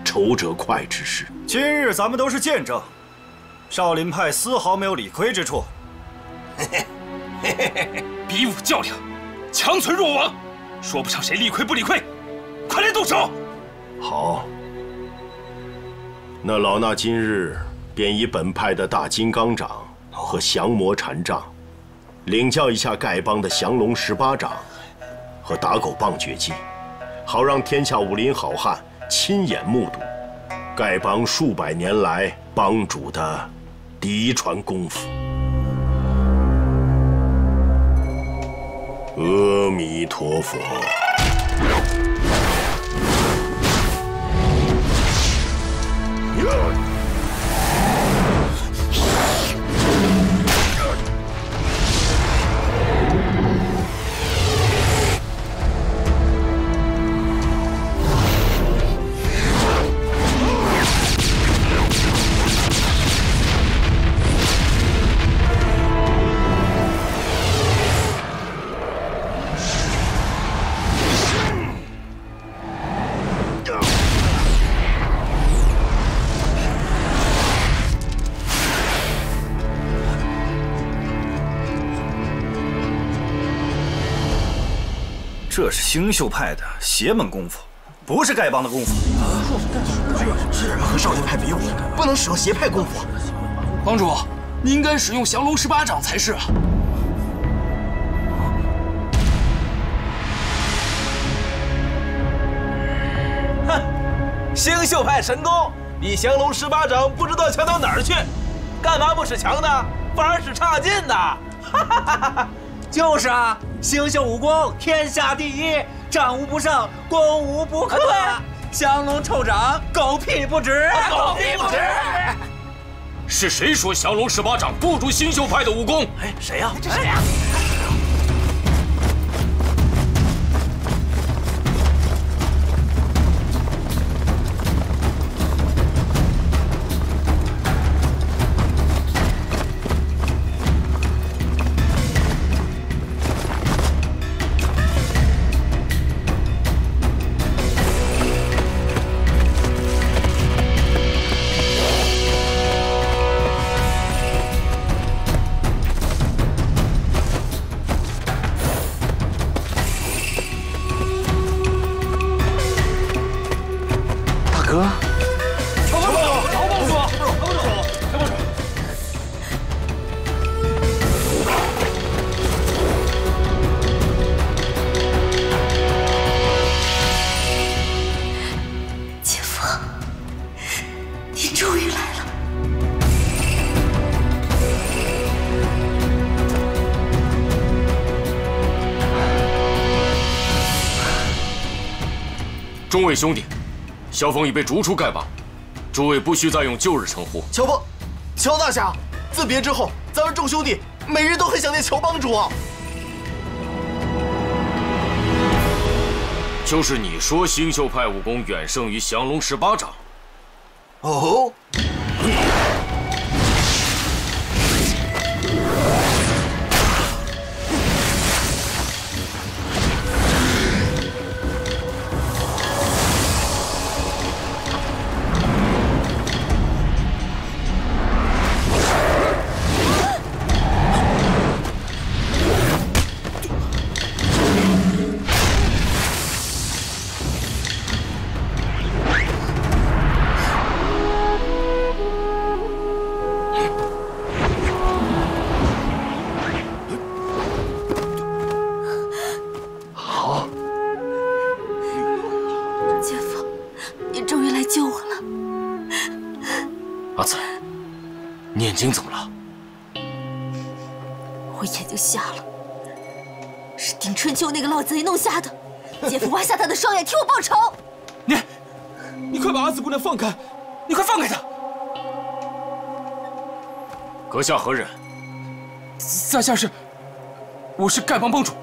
仇者快之事。今日咱们都是见证，少林派丝毫没有理亏之处。比武较量，强存弱亡，说不上谁理亏不理亏，快来动手！好，那老衲今日便以本派的大金刚掌和降魔禅杖，领教一下丐帮的降龙18掌和打狗棒绝技，好让天下武林好汉亲眼目睹丐帮数百年来帮主的嫡传功夫。阿弥陀佛。这是星宿派的邪门功夫，不是丐帮的功夫。是和少林派比武，不能使用邪派功夫。帮主，你应该使用降龙18掌才是啊。星宿派神功比降龙18掌不知道强到哪儿去，干嘛不使强的，反而使差劲的？就是啊，星宿武功天下第一，战无不胜，攻无不克。降龙臭掌，狗屁不值，狗屁不值。是谁说降龙18掌不如星宿派的武功？哎，谁呀？这谁呀？众位兄弟，萧峰已被逐出丐帮，诸位不需再用旧日称呼。乔帮，乔大侠，自别之后，咱们众兄弟每日都很想念乔帮主啊。就是你说星宿派武功远胜于降龙18掌。哦。阿紫，你眼睛怎么了？我眼睛瞎了，是丁春秋那个老贼弄瞎的。姐夫挖瞎他的双眼，替我报仇。你快把阿紫姑娘放开！你快放开她！阁下何人？在下是，我是丐帮帮主，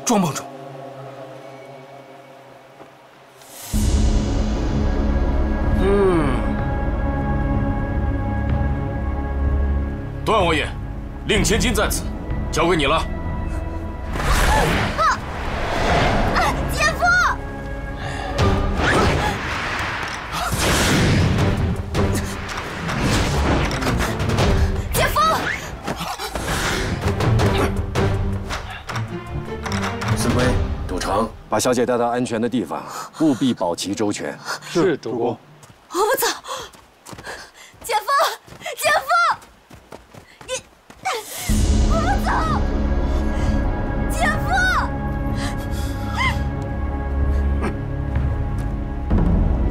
庄帮主。段王爷，令千金在此，交给你了。姐夫！姐夫！司归、赌城，把小姐带到安全的地方，务必保其周全。是，主公。我不走。姐夫！姐夫！我不走，姐夫！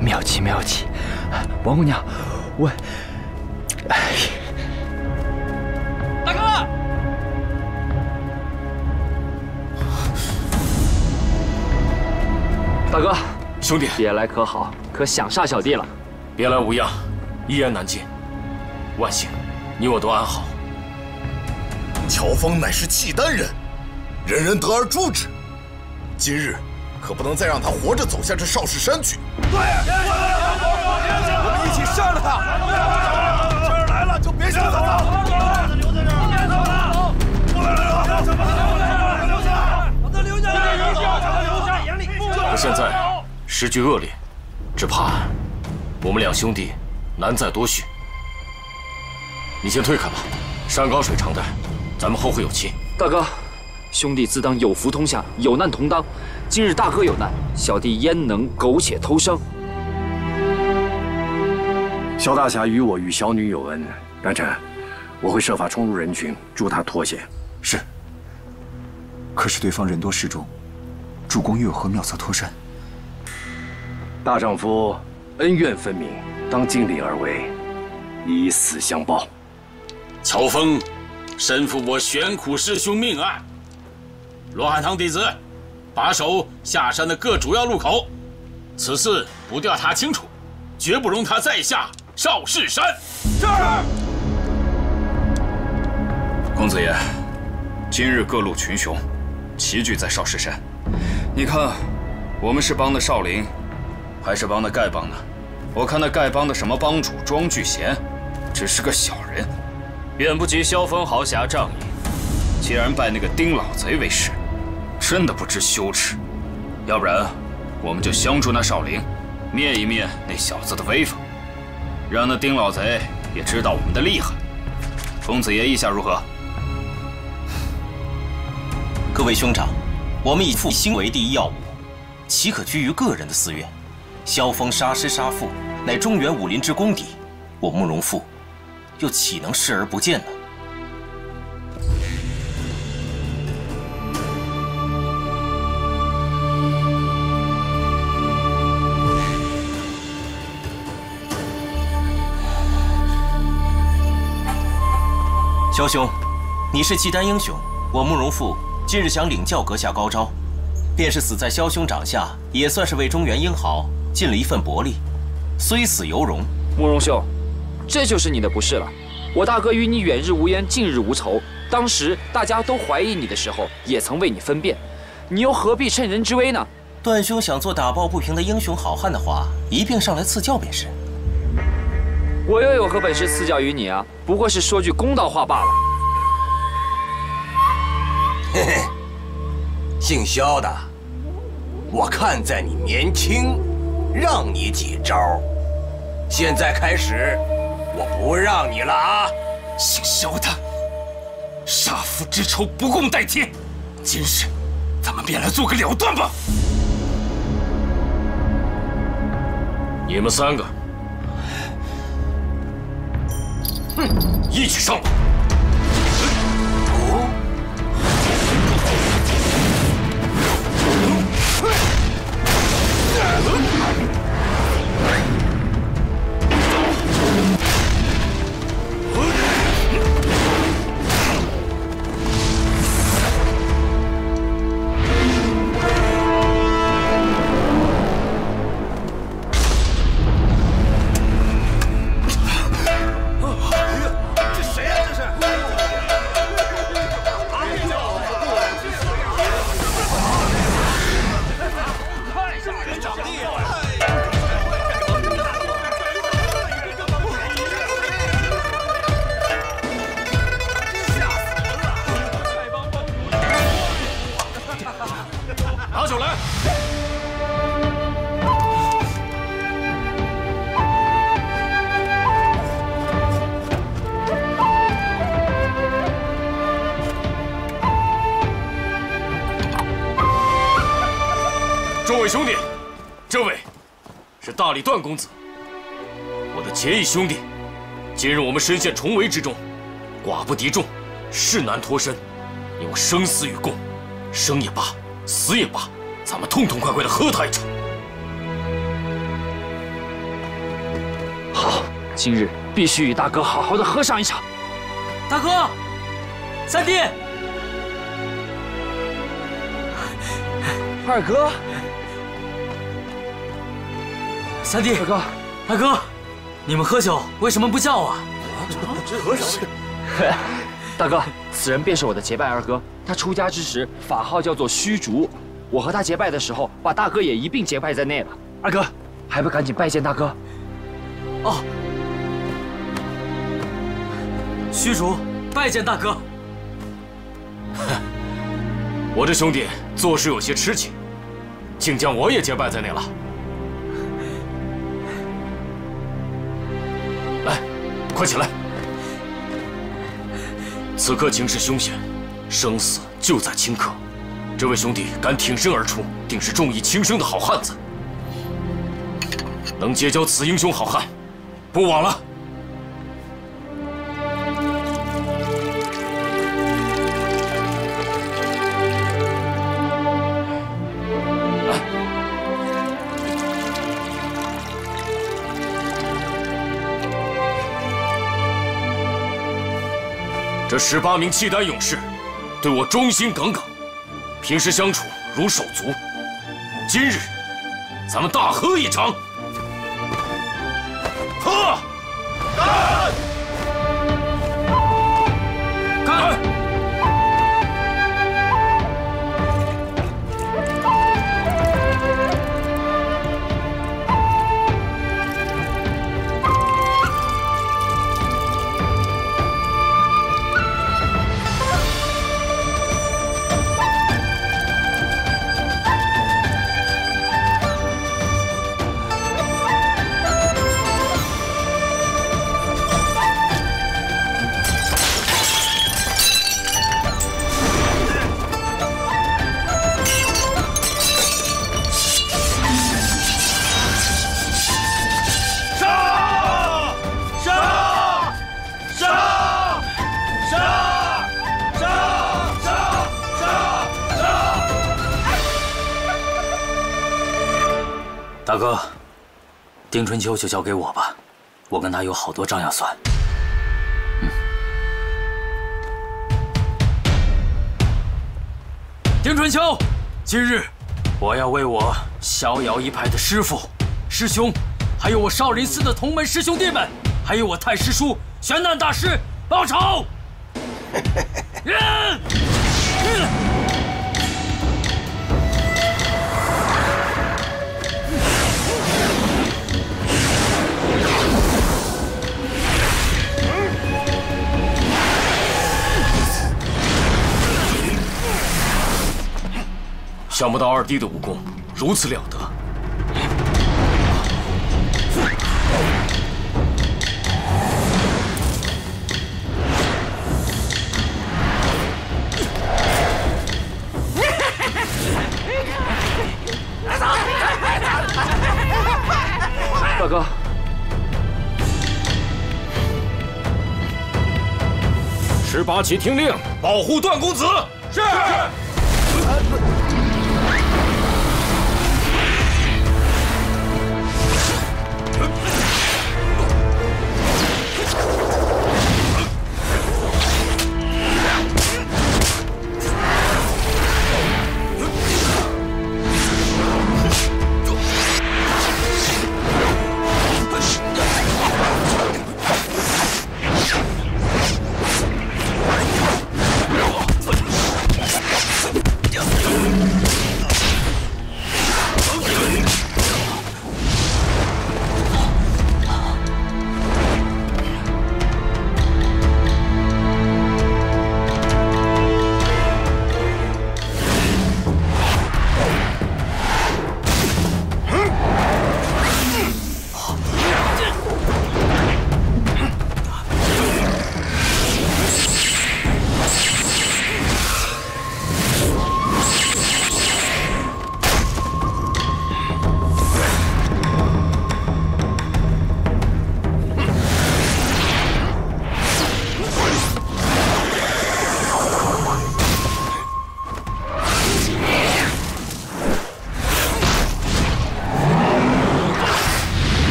妙计妙计，王姑娘，我，大哥，大哥，兄弟，别来可好？可想杀小弟了？别来无恙，一言难尽。万幸，你我都安好。乔峰乃是契丹人，人人得而诛之。今日可不能再让他活着走下这少室山去。对，我们一起杀了他！这儿来了就别想走了，留在这儿，不能留下，把他留下，可现在时局恶劣，只怕我们两兄弟难再多续。你先退开吧，山高水长的。咱们后会有期。大哥，兄弟自当有福同享，有难同当。今日大哥有难，小弟焉能苟且偷生？萧大侠与我与小女有恩，然臣我会设法冲入人群，助他脱险。是。可是对方人多势众，主公又有何妙策脱身？大丈夫恩怨分明，当尽力而为，以死相报。乔峰身负我玄苦师兄命案，罗汉堂弟子把守下山的各主要路口，此事不调查清楚，绝不容他再下少室山。是。公子爷，今日各路群雄齐聚在少室山，你看，我们是帮的少林，还是帮的丐帮呢？我看那丐帮的什么帮主庄聚贤，只是个小人，远不及萧峰豪侠仗义，竟然拜那个丁老贼为师，真的不知羞耻。要不然，我们就相助那少林，灭一灭那小子的威风，让那丁老贼也知道我们的厉害。公子爷意下如何？各位兄长，我们以复兴为第一要务，岂可拘于个人的私怨？萧峰杀师杀父，乃中原武林之公敌，我慕容复又岂能视而不见呢？萧兄，你是契丹英雄，我慕容复今日想领教阁下高招，便是死在萧兄掌下，也算是为中原英豪尽了一份薄力，虽死犹荣。慕容兄，这就是你的不是了。我大哥与你远日无冤，近日无仇，当时大家都怀疑你的时候，也曾为你分辨，你又何必趁人之危呢？段兄想做打抱不平的英雄好汉的话，一并上来赐教便是。我又有何本事赐教于你啊？不过是说句公道话罢了。嘿嘿，姓萧的，我看在你年轻，让你几招。现在开始，我不让你了啊！姓萧的，杀父之仇不共戴天，今日咱们便来做个了断吧。你们三个，一起上吧！拿酒来！众位兄弟，这位是大理段公子，我的结义兄弟。今日我们身陷重围之中，寡不敌众，势难脱身，你我生死与共，生也罢，死也罢，咱们痛痛快快的喝他一场。好，今日必须与大哥好好的喝上一场。大哥，三弟，二哥，三弟，大哥，大哥，你们喝酒为什么不叫啊？大哥，此人便是我的结拜二哥，他出家之时法号叫做虚竹，我和他结拜的时候，把大哥也一并结拜在内了。二哥，还不赶紧拜见大哥？哦，虚竹拜见大哥。我这兄弟做事有些痴情，竟将我也结拜在内了。来，快起来！此刻情势凶险，生死就在顷刻。这位兄弟敢挺身而出，定是重义轻生的好汉子。能结交此英雄好汉，不枉了。这18名契丹勇士对我忠心耿耿，平时相处如手足。今日咱们大喝一场！喝！干！干！大哥，丁春秋就交给我吧，我跟他有好多账要算。丁春秋，今日我要为我逍遥一派的师父、师兄，还有我少林寺的同门师兄弟们，还有我太师叔玄难大师报仇！想不到二弟的武功如此了得。大哥，18旗听令，保护段公子。是。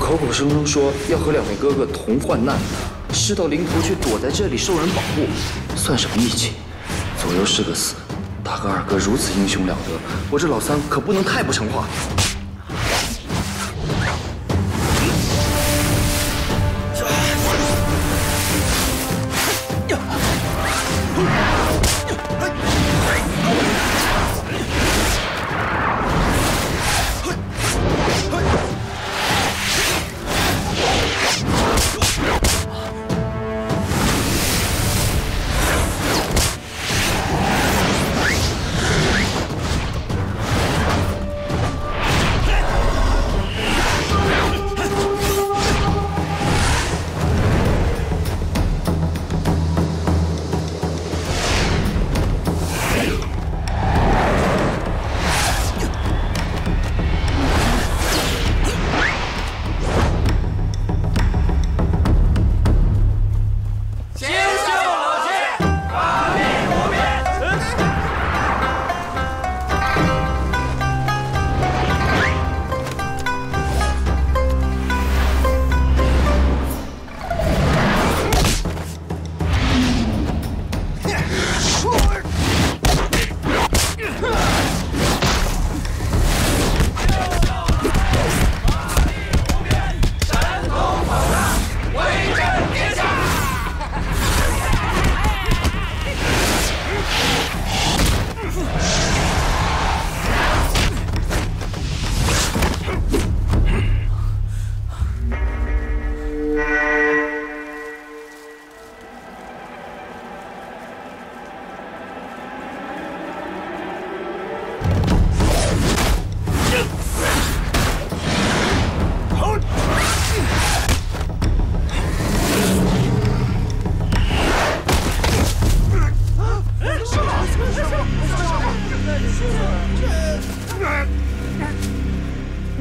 口口声声说要和2位哥哥同患难，事到临头却躲在这里受人保护，算什么义气？左右是个死，大哥二哥如此英雄了得，我这老三可不能太不成话。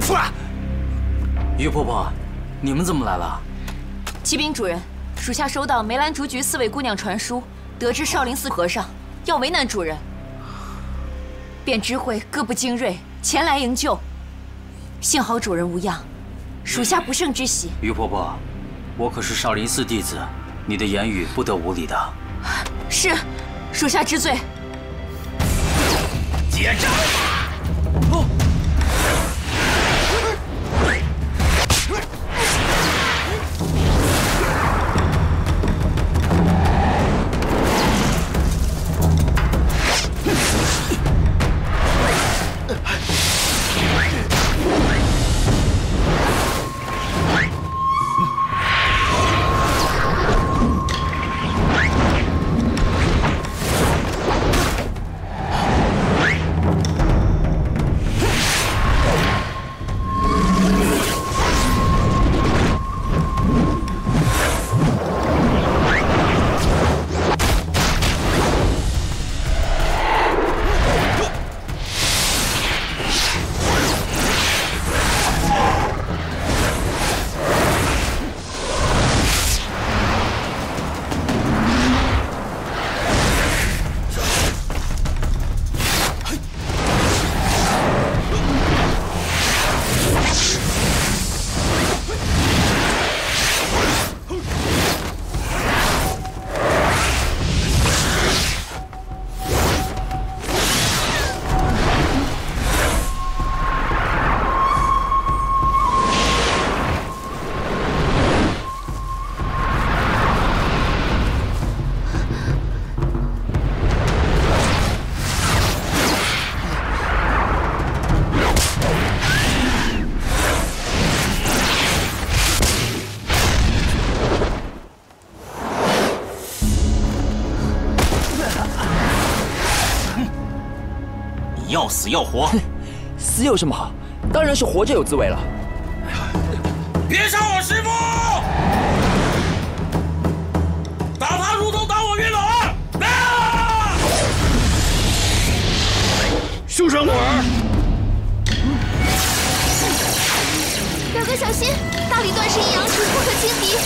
出来！于婆婆，你们怎么来了？启禀主人，属下收到梅兰竹局4位姑娘传书，得知少林寺和尚要为难主人，便知会各部精锐前来营救。幸好主人无恙，属下不胜之喜。于婆婆，我可是少林寺弟子，你的言语不得无礼的。是，属下知罪。结账吧！要死要活，死有什么好？当然是活着有滋味了。别杀我师父！打他如同打我云鸾！休伤我儿！表哥小心，大理断世阴阳术不可轻敌。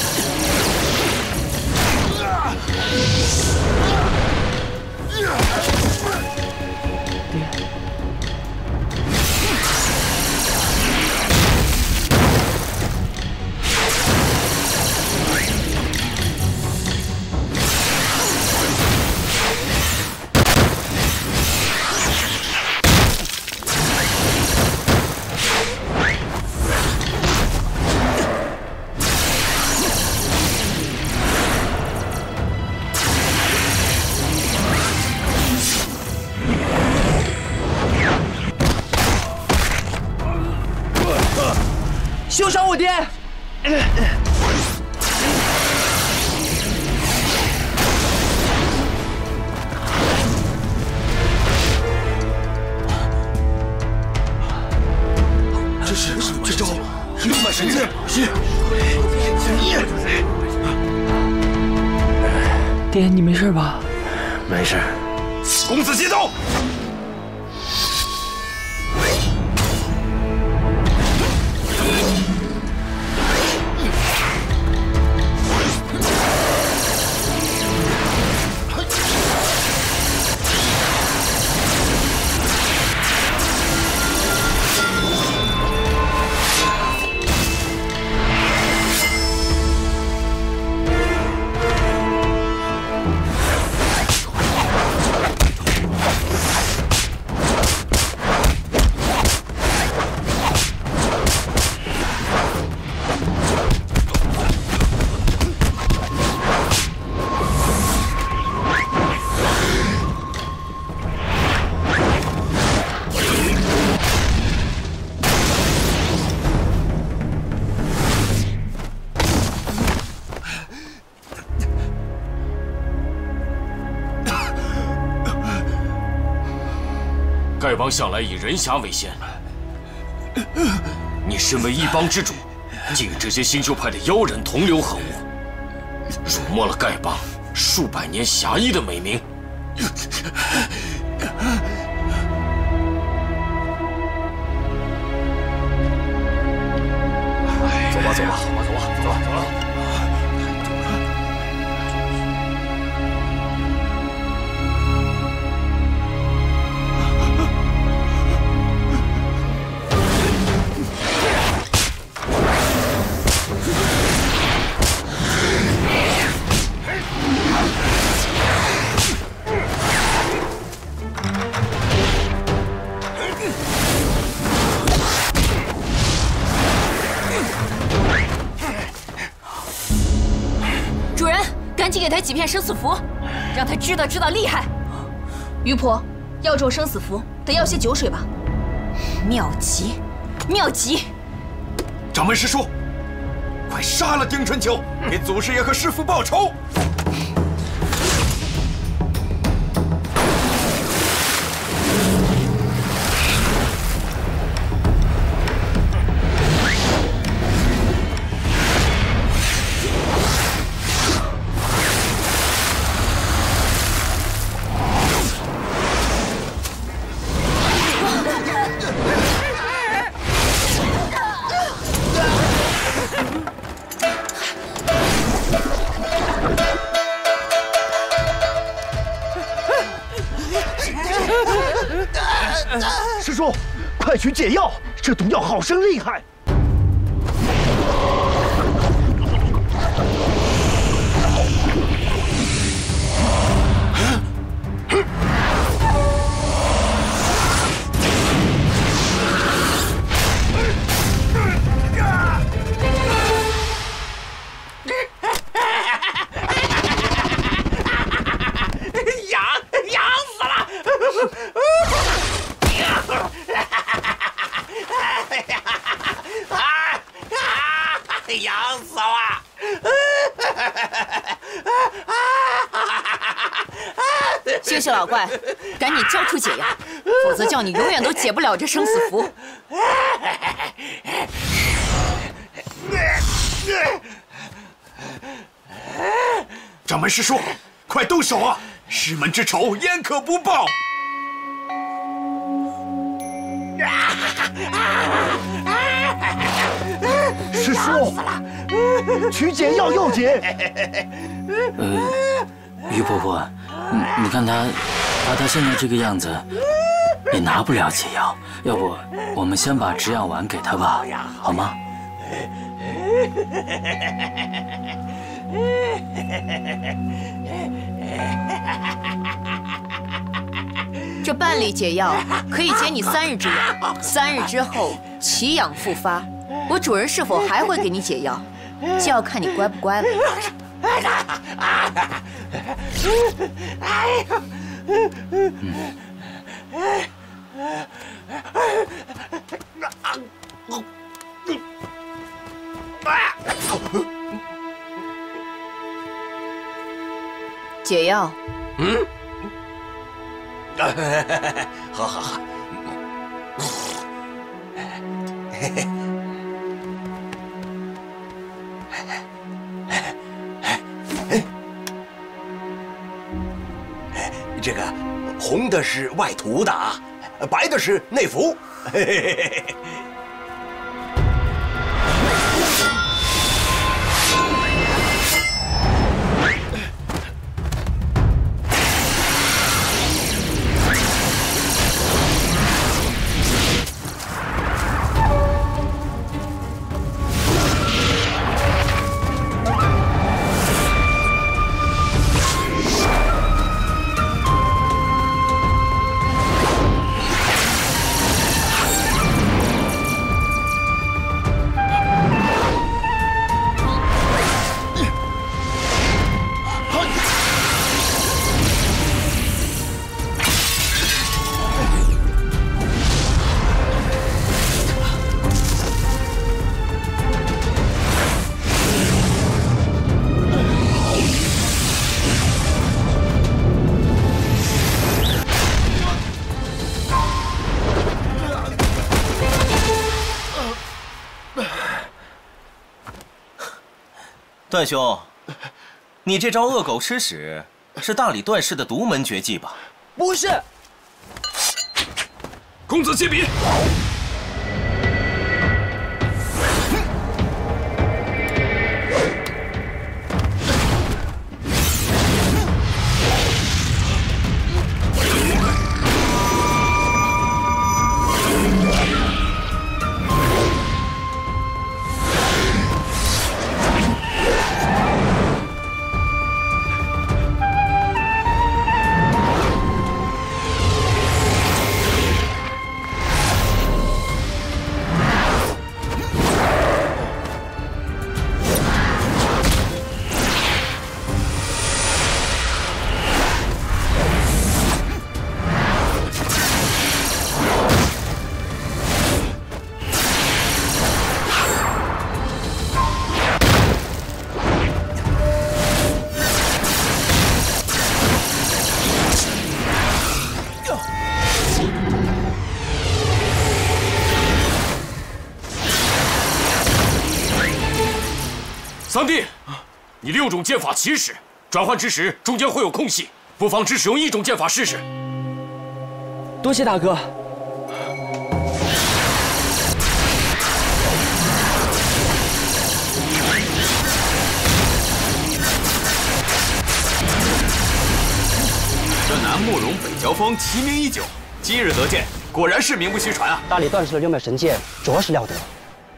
休伤我爹！这招一本神剑，爹，你没事吧？没事。公子激动！丐帮向来以人侠为先，你身为一帮之主，竟与这些星宿派的妖人同流合污，辱没了丐帮数百年侠义的美名。这样，走吧，走吧，走吧，走了。赶紧给他几片生死符，让他知道厉害。于婆，要这生死符，得要些酒水吧？妙极，妙极！掌门师叔，快杀了丁春秋，给祖师爷和师父报仇！师叔，快去解药，这毒药好生厉害。痒死了！休息，老怪，赶紧交出解药，否则叫你永远都解不了这生死符。掌门师叔，快动手啊！师门之仇，焉可不报？师叔，取解药要紧。于婆婆，你看他现在这个样子，也拿不了解药。要不我们先把止痒丸给他吧，好吗？这半粒解药可以解你3日之痒，3日之后奇痒复发，我主人是否还会给你解药，就要看你乖不乖了。解药。好好好。这个红的是外涂的啊，白的是内服。段兄，你这招恶狗吃屎是大理段氏的独门绝技吧？不是。公子借笔。三弟，你6种剑法起始，转换之时中间会有空隙，不妨只使用1种剑法试试。多谢大哥。这南慕容北条风其名已久，今日得见，果然是名不虚传啊！大理断世的6脉神剑，着实了得，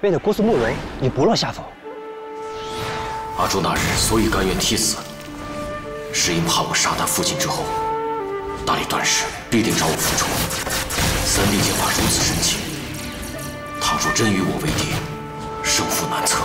为了国素慕容，也不落下风。阿朱那日所以甘愿替死，是因怕我杀他父亲之后，大理段氏必定找我复仇。三弟剑法如此神奇，倘若真与我为敌，胜负难测。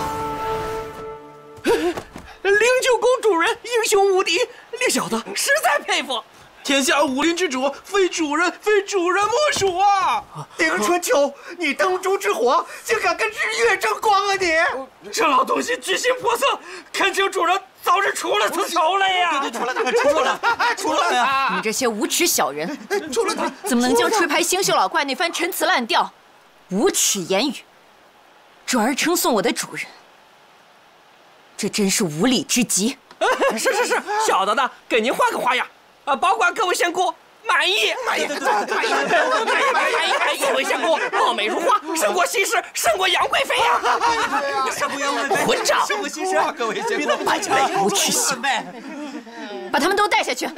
灵鹫宫主人英雄无敌，令小的实在佩服。天下武林之主，非主人莫属啊！丁春秋，你灯烛之火，竟敢跟日月争光啊你！这老东西居心叵测，恳请主人早日除了此仇来呀！除了呀！你们这些无耻小人，怎么能将吹牌星宿老怪那番陈词滥调、无耻言语，转而称颂我的主人？这真是无礼之极！是，小的呢，给您换个花样。保管各位仙姑满意，满意！各位仙姑貌美如花，胜过西施，胜过杨贵妃呀！混账！胜过西施，各位仙姑满意！无耻行为，把他们都带下去。